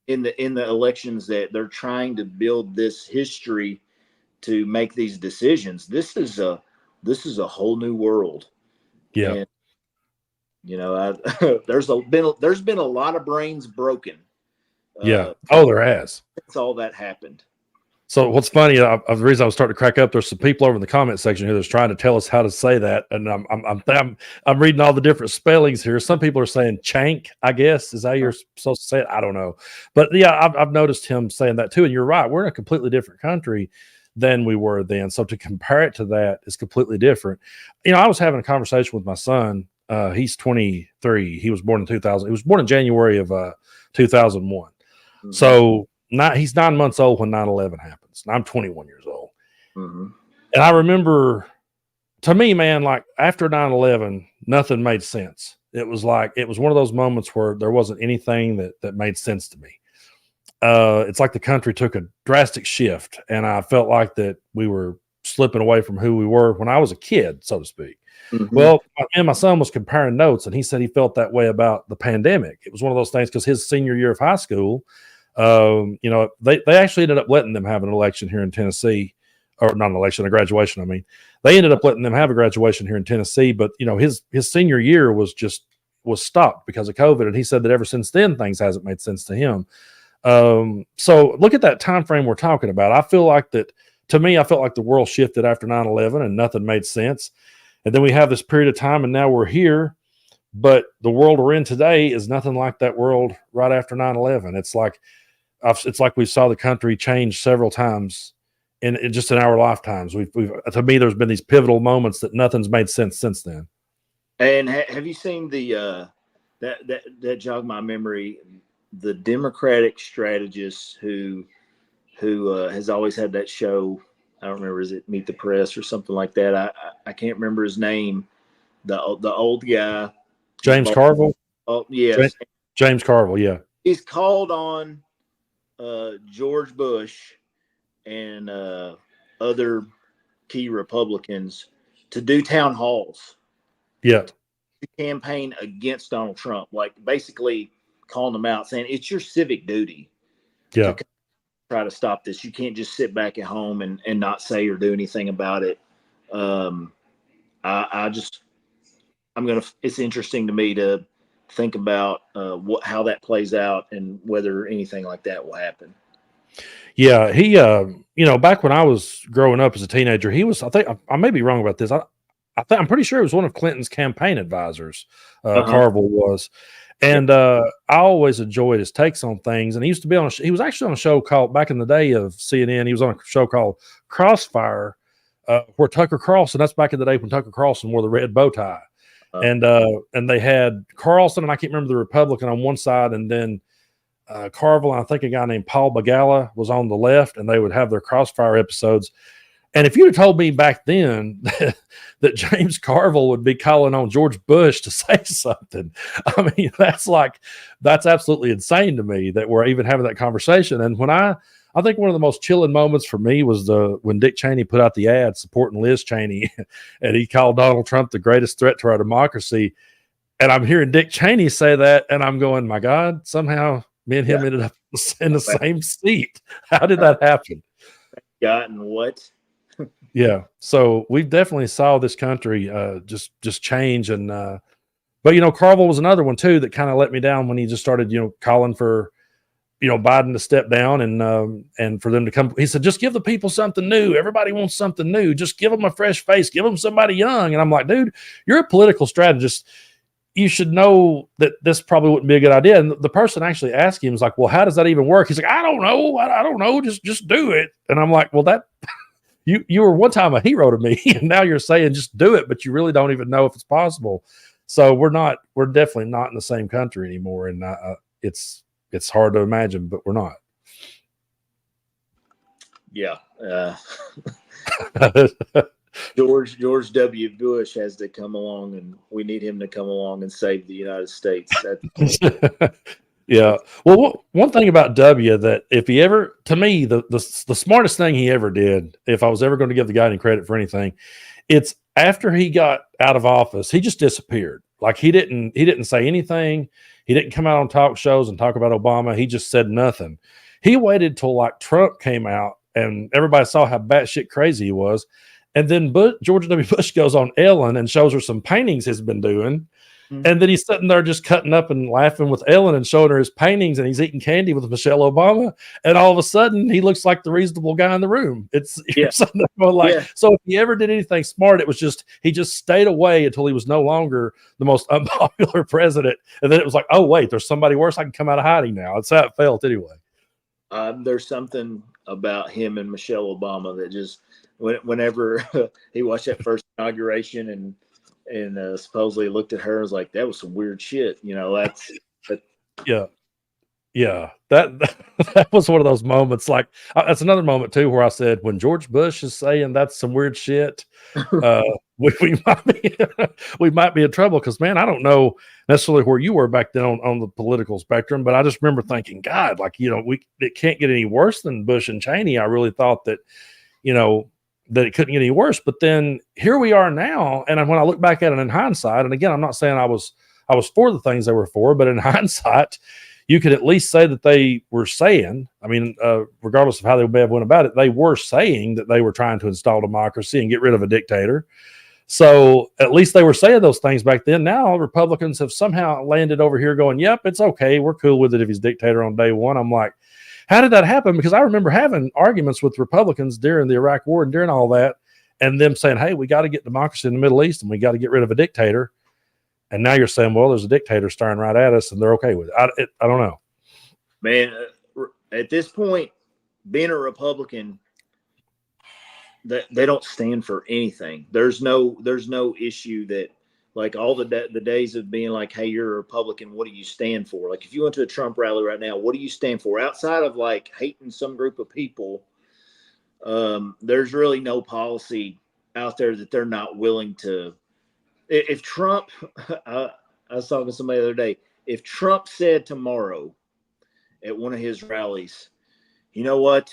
in the elections that they're trying to build this history to make these decisions. This is a whole new world. Yeah. And, there's been a lot of brains broken. Yeah. There has. Since all that happened. So what's funny, the reason I was starting to crack up, there's some people over in the comment section here that's trying to tell us how to say that, and I'm reading all the different spellings here. Some people are saying chank, I guess, is how you're supposed to say it. I don't know, but yeah, I've noticed him saying that too. And you're right, we're in a completely different country than we were then. So to compare it to that is completely different. I was having a conversation with my son. He's 23. He was born in 2000. He was born in January of 2001. Mm-hmm. So he's 9 months old when 9/11 happens. And I'm 21 years old. Mm-hmm. And I remember, to me, man, like after 9/11, nothing made sense. It was one of those moments where there wasn't anything that made sense to me. It's like the country took a drastic shift, and I felt like that we were slipping away from who we were when I was a kid, so to speak. Mm-hmm. Well, my son was comparing notes, and he said he felt that way about the pandemic. It was one of those things because his senior year of high school, they actually ended up letting them have an election here in Tennessee, or not an election, a graduation. I mean, they ended up letting them have a graduation here in Tennessee, but his senior year was stopped because of COVID, and he said that ever since then things hasn't made sense to him. So look at that time frame we're talking about. I feel like that. To me, I felt like the world shifted after 9/11 and nothing made sense. And then we have this period of time, and now we're here. But the world we're in today is nothing like that world right after 9/11. It's like we saw the country change several times in just in our lifetimes. We've to me, there's been these pivotal moments that nothing's made sense since then. And have you seen the that jogged my memory? The Democratic strategist who has always had that show. I don't remember, is it Meet the Press or something like that? I can't remember his name. The old guy, James Carville. Oh yes, James Carville. Yeah, he's called on George Bush and other key Republicans to do town halls. Yeah, to campaign against Donald Trump, like basically calling them out, saying it's your civic duty. Yeah. To try to stop this. You can't just sit back at home and not say or do anything about it. It's interesting to me to think about how that plays out and whether anything like that will happen. Yeah, he, back when I was growing up as a teenager, he was, I think, I may be wrong about this. I'm pretty sure he was one of Clinton's campaign advisors. Carville was. And I always enjoyed his takes on things. And he used to be he was actually on a show called, back in the day of CNN, he was on a show called Crossfire, where Tucker Carlson, that's back in the day when Tucker Carlson wore the red bow tie. And they had Carlson, and I can't remember the Republican on one side, and then Carville, and I think a guy named Paul Begala was on the left, and they would have their Crossfire episodes. And if you'd have told me back then that James Carville would be calling on George Bush to say something, I mean, that's absolutely insane to me that we're even having that conversation. And when I think one of the most chilling moments for me was when Dick Cheney put out the ad supporting Liz Cheney, and he called Donald Trump the greatest threat to our democracy. And I'm hearing Dick Cheney say that, and I'm going, my God, somehow me and him ended up in the same seat. How did that happen? Gotten what? Yeah, so we definitely saw this country just change, and but Carville was another one too that kind of let me down when he just started calling for Biden to step down and for them to come. He said, just give the people something new. Everybody wants something new. Just give them a fresh face. Give them somebody young. And I'm like, dude, you're a political strategist. You should know that this probably wouldn't be a good idea. And the person actually asked him, was like, well, how does that even work? He's like, I don't know. I don't know. Just do it. And I'm like, well, that. You were one time a hero to me, and now you're saying just do it, but you really don't even know if it's possible. So we're definitely not in the same country anymore, and it's hard to imagine, but we're not. Yeah, George W. Bush has to come along, and we need him to come along and save the United States. Yeah. Well, one thing about W that if he ever, to me, the smartest thing he ever did, if I was ever going to give the guy any credit for anything, it's after he got out of office, he just disappeared. Like he didn't say anything. He didn't come out on talk shows and talk about Obama. He just said nothing. He waited till like Trump came out and everybody saw how batshit crazy he was. And then George W. Bush goes on Ellen and shows her some paintings he's been doing. And then he's sitting there just cutting up and laughing with Ellen and showing her his paintings, and he's eating candy with Michelle Obama. And all of a sudden, he looks like the reasonable guy in the room. So if he ever did anything smart, it was he just stayed away until he was no longer the most unpopular president. And then it was like, oh, wait, there's somebody worse. I can come out of hiding now. That's how it felt anyway. There's something about him and Michelle Obama that just whenever he watched that first inauguration and supposedly looked at her and was like, that was some weird shit. You know, Yeah. Yeah, that was one of those moments. Like that's another moment too where I said, when George Bush is saying that's some weird shit, we might be we might be in trouble. Because man, I don't know necessarily where you were back then on the political spectrum, but I just remember thinking, God, like it can't get any worse than Bush and Cheney. I really thought that that it couldn't get any worse. But then here we are now, and when I look back at it in hindsight, and again, I'm not saying I was for the things they were for, but in hindsight, you could at least say that they were saying, I mean, regardless of how they may have went about it, they were saying that they were trying to install democracy and get rid of a dictator. So at least they were saying those things back then. Now Republicans have somehow landed over here going, yep, it's okay. We're cool with it if he's dictator on day one. I'm like, how did that happen? Because I remember having arguments with Republicans during the Iraq War and during all that, and them saying, hey, we got to get democracy in the Middle East and we got to get rid of a dictator. And now you're saying, well, there's a dictator staring right at us and they're okay with it. I don't know. Man, at this point, being a Republican, they don't stand for anything. There's no issue that, like, all the days of being like, hey, you're a Republican, what do you stand for? Like, if you went to a Trump rally right now, what do you stand for? Outside of like hating some group of people, there's really no policy out there that they're not willing to. If Trump, I was talking to somebody the other day, if Trump said tomorrow at one of his rallies, you know what,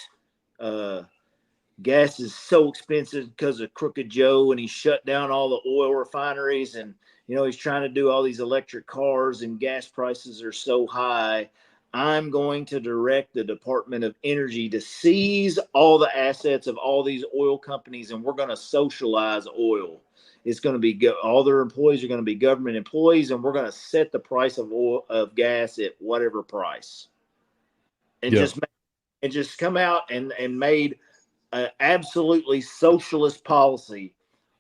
gas is so expensive because of Crooked Joe, and he shut down all the oil refineries, and he's trying to do all these electric cars, and gas prices are so high, I'm going to direct the Department of Energy to seize all the assets of all these oil companies, and we're going to socialize oil. It's going to be all their employees are going to be government employees, and we're going to set the price of oil, of gas, at whatever price, and just come out and made an absolutely socialist policy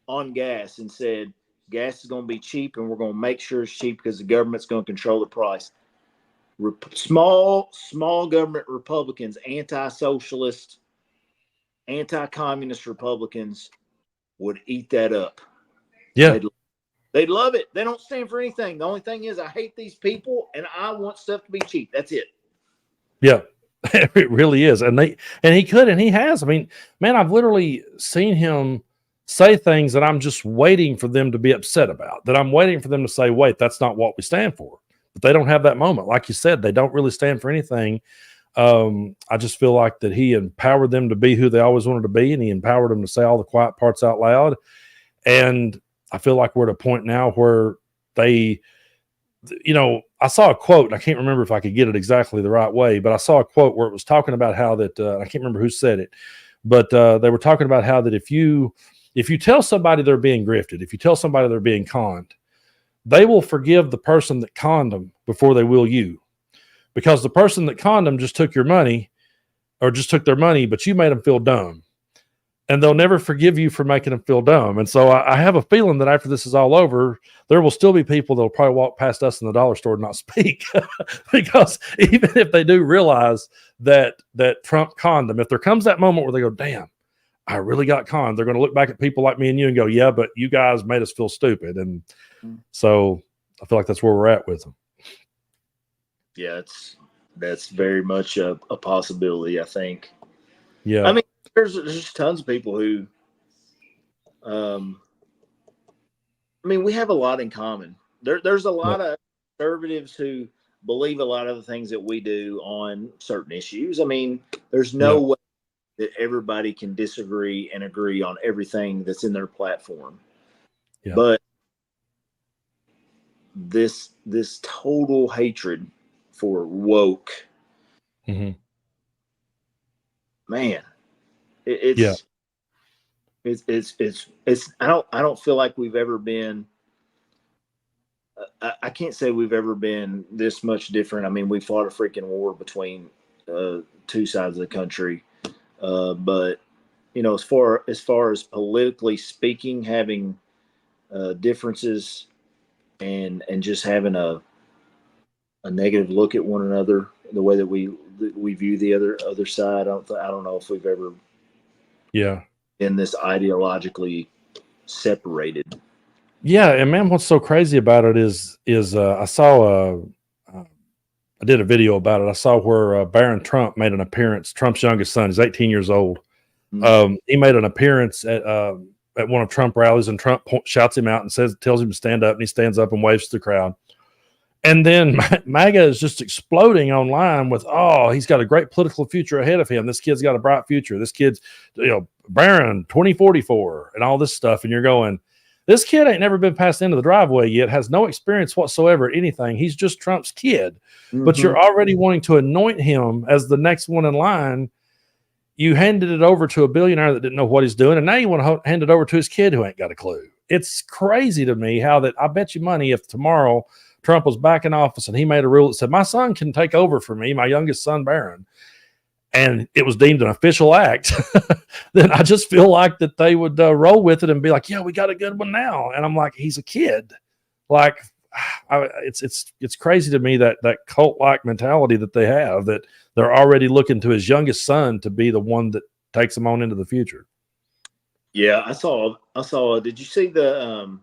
on gas and said gas is going to be cheap, and we're going to make sure it's cheap because the government's going to control the price. Small government Republicans, anti-socialist, anti-communist Republicans would eat that up. Yeah. They'd love it. They don't stand for anything. The only thing is, I hate these people and I want stuff to be cheap. That's it. Yeah, it really is. And he could, and he has. I mean, man, I've literally seen him say things that I'm just waiting for them to be upset about, that I'm waiting for them to say, wait, that's not what we stand for. But they don't have that moment. Like you said, they don't really stand for anything. I just feel like that he empowered them to be who they always wanted to be, and he empowered them to say all the quiet parts out loud. And I feel like we're at a point now where they, I saw a quote, and I can't remember if I could get it exactly the right way, but I saw a quote where it was talking about how that, I can't remember who said it, but they were talking about how that if you tell somebody they're being grifted, if you tell somebody they're being conned, they will forgive the person that conned them before they will you. Because the person that conned them just took your money, or just took their money, but you made them feel dumb. And they'll never forgive you for making them feel dumb. And so I have a feeling that after this is all over, there will still be people that will probably walk past us in the dollar store and not speak. Because even if they do realize that Trump conned them, if there comes that moment where they go, damn, I really got conned, they're going to look back at people like me and you and go, yeah, but you guys made us feel stupid. And so I feel like that's where we're at with them. Yeah, that's very much a possibility, I think. Yeah. I mean, there's tons of people who, we have a lot in common. There's a lot of conservatives who believe a lot of the things that we do on certain issues. I mean, there's no way that everybody can disagree and agree on everything that's in their platform. Yeah. But this total hatred for woke, man, it's I don't feel like we've ever been. I can't say we've ever been this much different. I mean, we fought a freaking war between two sides of the country, but as far as politically speaking, having differences and just having a negative look at one another, the way that we we view the other side. I don't know if we've ever in this ideologically separated. Yeah, and man, what's so crazy about it is I saw I did a video about it. I saw where Barron Trump made an appearance. Trump's youngest son is 18 years old. He made an appearance at one of Trump rallies, and Trump shouts him out and tells him to stand up, and he stands up and waves to the crowd. And then MAGA is just exploding online with, oh, he's got a great political future ahead of him. This kid's got a bright future. This kid's, Barron 2044 and all this stuff. And you're going, this kid ain't never been past the end of the driveway yet, has no experience whatsoever at anything. He's just Trump's kid. But you're already wanting to anoint him as the next one in line. You handed it over to a billionaire that didn't know what he's doing, and now you want to hand it over to his kid who ain't got a clue. It's crazy to me how that. I bet you money if tomorrow Trump was back in office and he made a rule that said, my son can take over for me, my youngest son, Barron, and it was deemed an official act, then I just feel like that they would roll with it and be like, yeah, we got a good one now. And I'm like, he's a kid. Like, it's crazy to me that cult-like mentality that they have, that they're already looking to his youngest son to be the one that takes him on into the future. Yeah, I saw, did you see the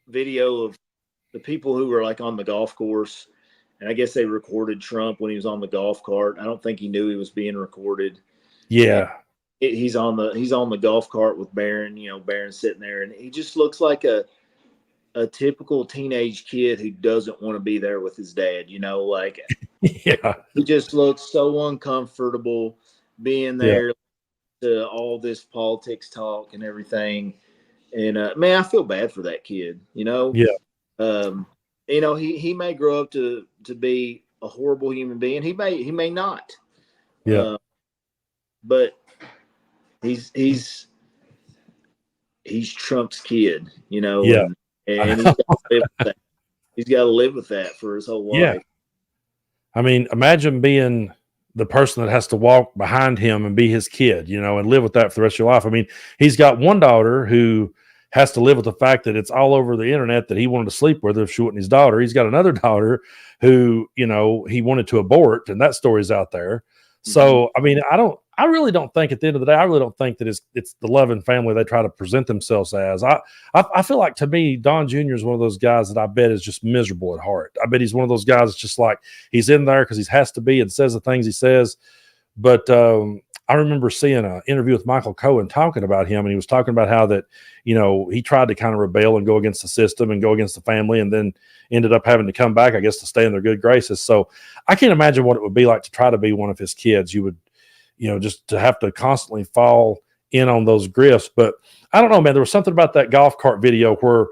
video of the people who were like on the golf course? And I guess they recorded Trump when he was on the golf cart. I don't think he knew he was being recorded. Yeah. He's on the golf cart with Barron, Barron sitting there, and he just looks like a typical teenage kid who doesn't want to be there with his dad, like yeah. He just looks so uncomfortable being there to all this politics talk and everything. And man, I feel bad for that kid, Yeah. He may grow up to be a horrible human being. He may not. Yeah. But he's Trump's kid, Yeah. and he's got to live with that for his whole life. Yeah. I mean, imagine being the person that has to walk behind him and be his kid, and live with that for the rest of your life. I mean, he's got one daughter who has to live with the fact that it's all over the internet that he wanted to sleep with her if she wasn't his daughter. He's got another daughter who, he wanted to abort, and that story's out there. So, I mean, I really don't think at the end of the day, I really don't think that it's the loving family they try to present themselves as. I feel like, to me, Don Jr. is one of those guys that I bet is just miserable at heart. I bet he's one of those guys that's just like, he's in there because he has to be and says the things he says. But I remember seeing an interview with Michael Cohen talking about him, and he was talking about how that, he tried to kind of rebel and go against the system and go against the family, and then ended up having to come back, I guess, to stay in their good graces. So I can't imagine what it would be like to try to be one of his kids. You would, just to have to constantly fall in on those grifts. But I don't know, man, there was something about that golf cart video where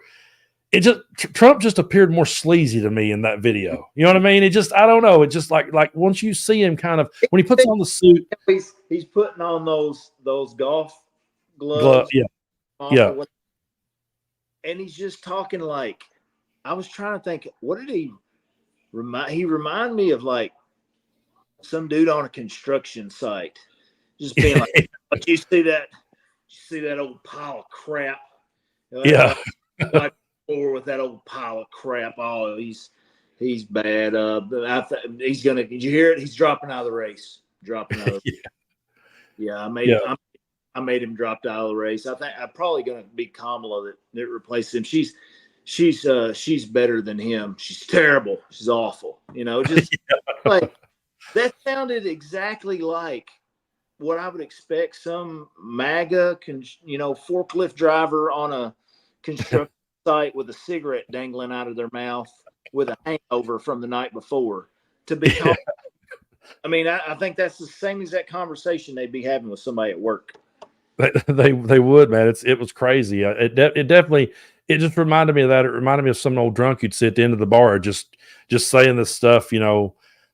Trump just appeared more sleazy to me in that video. You know what I mean? I don't know. It just like once you see him kind of, when he puts on the suit, he's putting on those golf gloves. Yeah. And he's just talking like, I was trying to think, what did he remind? He reminded me of like some dude on a construction site, just being like, you see that old pile of crap? Yeah. Like, with that old pile of crap. Oh, he's bad. He's gonna. Did you hear it? He's dropping out of the race. Yeah. I made him drop out of the race. I think I'm probably gonna be Kamala that replaces him. She's better than him. She's terrible. She's awful. Just like that sounded exactly like what I would expect some MAGA forklift driver on a construction site with a cigarette dangling out of their mouth with a hangover from the night before to be. I mean, I think that's the same exact conversation they'd be having with somebody at work. They would, man. It was crazy. It definitely just reminded me of that. It reminded me of some old drunk you'd sit at the end of the bar just saying this stuff,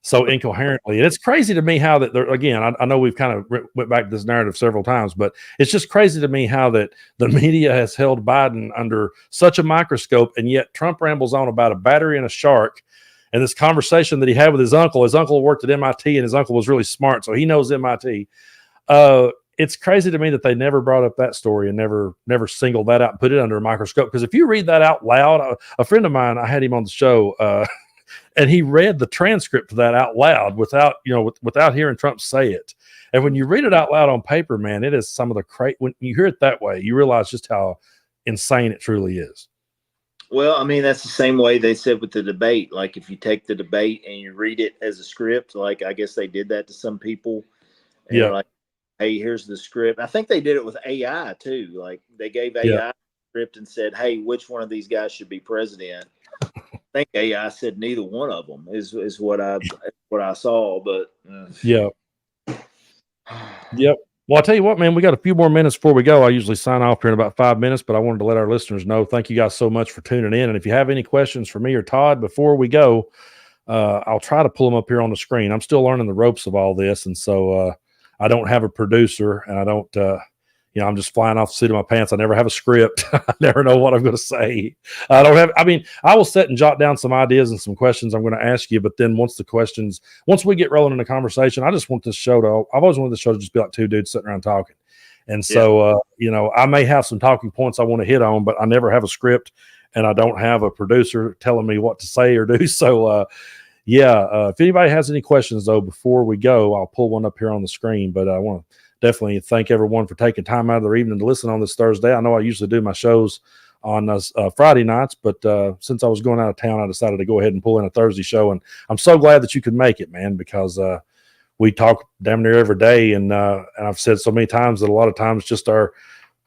so incoherently. And it's crazy to me how that again, I know we've kind of went back to this narrative several times, but it's just crazy to me how that the media has held Biden under such a microscope, and yet Trump rambles on about a battery and a shark, and this conversation that he had with his uncle. His uncle worked at MIT, and his uncle was really smart, so he knows MIT. It's crazy to me that they never brought up that story and never singled that out and put it under a microscope. Because if you read that out loud, a friend of mine, I had him on the show, and he read the transcript of that out loud without, without hearing Trump say it. And when you read it out loud on paper, man, it is some of the when you hear it that way, you realize just how insane it truly is. Well, I mean, that's the same way they said with the debate. Like, if you take the debate and you read it as a script, like, I guess they did that to some people. And Yeah. like, hey, here's the script. I think they did it with AI too. Like, they gave AI a script and said, hey, which one of these guys should be president? I think AI said neither one of them is what I saw. But yeah. Yep. Well, I'll tell you what, man, we got a few more minutes before we go. I usually sign off here in about 5 minutes, but I wanted to let our listeners know. Thank you guys so much for tuning in. And if you have any questions for me or Todd before we go, I'll try to pull them up here on the screen. I'm still learning the ropes of all this. And so I don't have a producer, and I don't, I'm just flying off the seat of my pants. I never have a script. I never know what I'm going to say. I will sit and jot down some ideas and some questions I'm going to ask you. But then once we get rolling in the conversation, I just want this show I've always wanted the show to just be like two dudes sitting around talking. And so, I may have some talking points I want to hit on, but I never have a script, and I don't have a producer telling me what to say or do. So, if anybody has any questions though, before we go, I'll pull one up here on the screen, but I want to definitely thank everyone for taking time out of their evening to listen on this Thursday. I know I usually do my shows on Friday nights, but since I was going out of town, I decided to go ahead and pull in a Thursday show. And I'm so glad that you could make it, man, because we talk damn near every day. And I've said so many times that a lot of times just our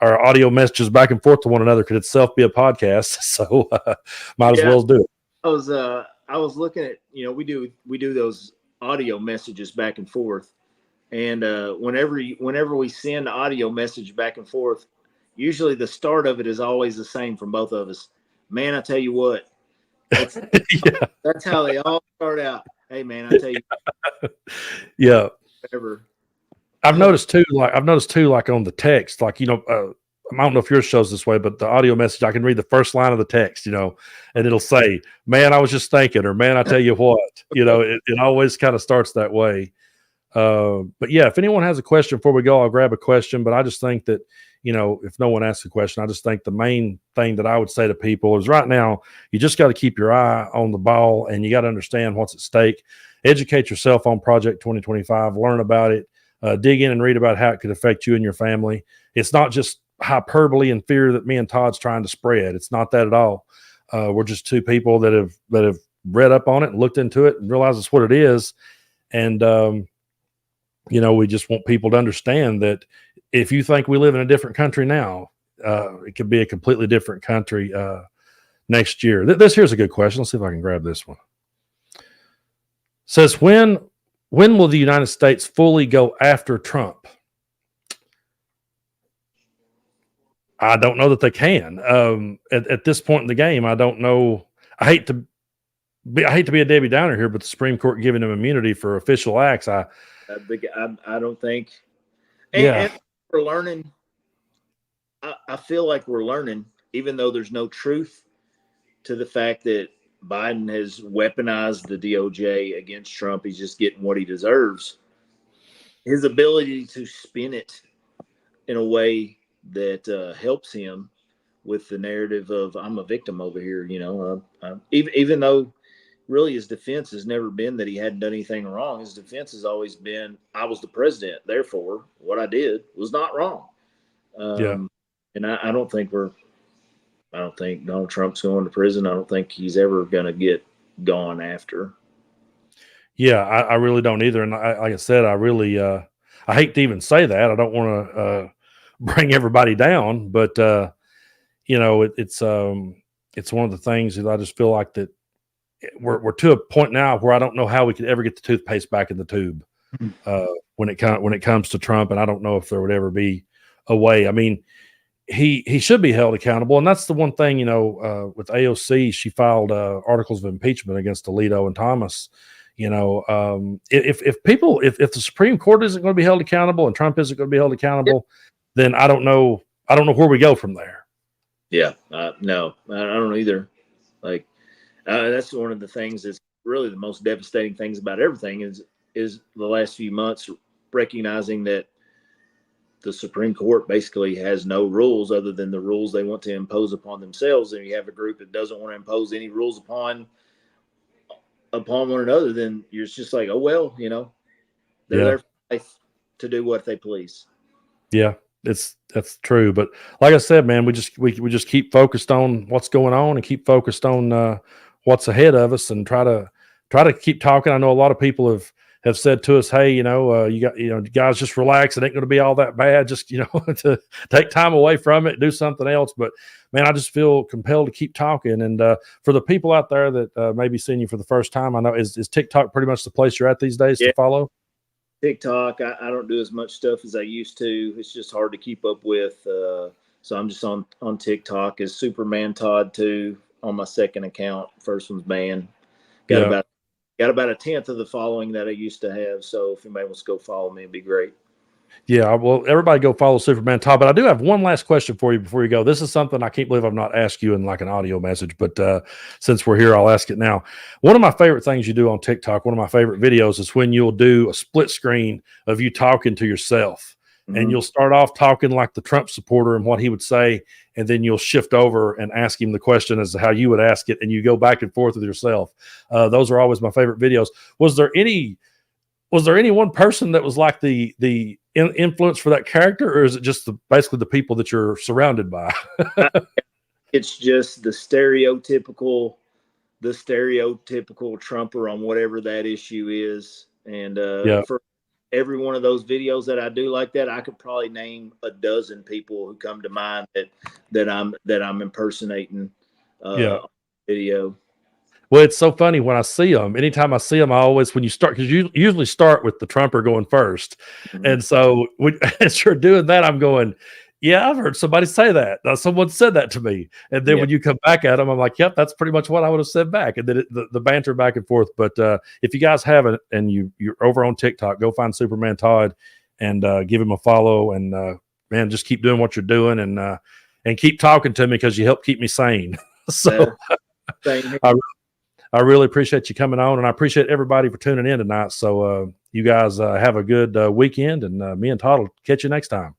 audio messages back and forth to one another could itself be a podcast. So might as well do it. I was looking at, we do those audio messages back and forth. And whenever we send audio message back and forth, usually the start of it is always the same from both of us. Man, I tell you what, that's how they all start out. Hey, man, I tell you. Yeah. Whatever. I've noticed too, like on the text, like, I don't know if yours shows this way, but the audio message, I can read the first line of the text, and it'll say, man, I was just thinking, or man, I tell you what, it always kind of starts that way. But yeah, if anyone has a question before we go, I'll grab a question. But I just think that, if no one asks a question, I just think the main thing that I would say to people is right now, you just got to keep your eye on the ball, and you got to understand what's at stake. Educate yourself on Project 2025, learn about it, dig in and read about how it could affect you and your family. It's not just hyperbole and fear that me and Todd's trying to spread. It's not that at all. We're just two people that have read up on it and looked into it and realized it's what it is. And, we just want people to understand that if you think we live in a different country now, it could be a completely different country next year. Here's a good question. Let's see if I can grab this one. It says, when will the United States fully go after Trump? I don't know that they can. At this point in the game, I don't know. I hate to be a Debbie Downer here, but the Supreme Court giving him immunity for official acts, I don't think. And we're learning. I feel like we're learning, even though there's no truth to the fact that Biden has weaponized the DOJ against Trump. He's just getting what he deserves. His ability to spin it in a way that helps him with the narrative of I'm a victim over here. Even though really his defense has never been that he hadn't done anything wrong. His defense has always been, I was the president. Therefore, what I did was not wrong. And I don't think Donald Trump's going to prison. I don't think he's ever going to get gone after. Yeah, I really don't either. And like I said, I really, I hate to even say that. I don't want to bring everybody down, but it's one of the things that I just feel like that we're to a point now where I don't know how we could ever get the toothpaste back in the tube when it comes to Trump. And I don't know if there would ever be a way. I mean, he should be held accountable. And that's the one thing, with AOC, she filed articles of impeachment against Alito and Thomas. If the Supreme Court isn't going to be held accountable and Trump isn't going to be held accountable, then I don't know where we go from there. Yeah. No, I don't know either. Like, that's one of the things that's really the most devastating things about everything is the last few months recognizing that the Supreme Court basically has no rules other than the rules they want to impose upon themselves. And you have a group that doesn't want to impose any rules upon upon one another, then you're just like, oh well, you know, they're there for life to do what they please. Yeah, that's true. But like I said, man, we just keep focused on what's going on and keep focused on what's ahead of us, and try to keep talking. I know a lot of people have said to us, hey, you guys, just relax. It ain't going to be all that bad. Just, to take time away from it, do something else. But man, I just feel compelled to keep talking. And for the people out there that may be seeing you for the first time, I know, is TikTok pretty much the place you're at these days to follow? TikTok, I don't do as much stuff as I used to. It's just hard to keep up with. So I'm just on TikTok as Superman Todd 2 on my second account. First one's banned. Got about a tenth of the following that I used to have. So if anybody wants to go follow me, it'd be great. Yeah, well, everybody go follow Superman Todd. But I do have one last question for you before you go. This is something I can't believe I've not asked you in like an audio message, but since we're here, I'll ask it now. One of my favorite things you do on TikTok, one of my favorite videos, is when you'll do a split screen of you talking to yourself. Mm-hmm. And you'll start off talking like the Trump supporter and what he would say, and then you'll shift over and ask him the question as to how you would ask it, and you go back and forth with yourself. Those are always my favorite videos. Was there any one person that was like the influence for that character, or is it just basically the people that you're surrounded by? It's just the stereotypical Trumper on whatever that issue is. And for every one of those videos that I do like that, I could probably name a dozen people who come to mind that I'm impersonating video. Well, it's so funny when I see them. Anytime I see them, I always, when you start, because you usually start with the Trumper going first. Mm-hmm. And so as you're doing that, I'm going, yeah, I've heard somebody say that. Someone said that to me. And then when you come back at them, I'm like, yep, that's pretty much what I would have said back. And then the banter back and forth. But if you guys haven't, and you're over on TikTok, go find Superman Todd and give him a follow. And man, just keep doing what you're doing, and keep talking to me, because you help keep me sane. So I really appreciate you coming on, and I appreciate everybody for tuning in tonight. So you guys have a good weekend, and me and Todd will catch you next time.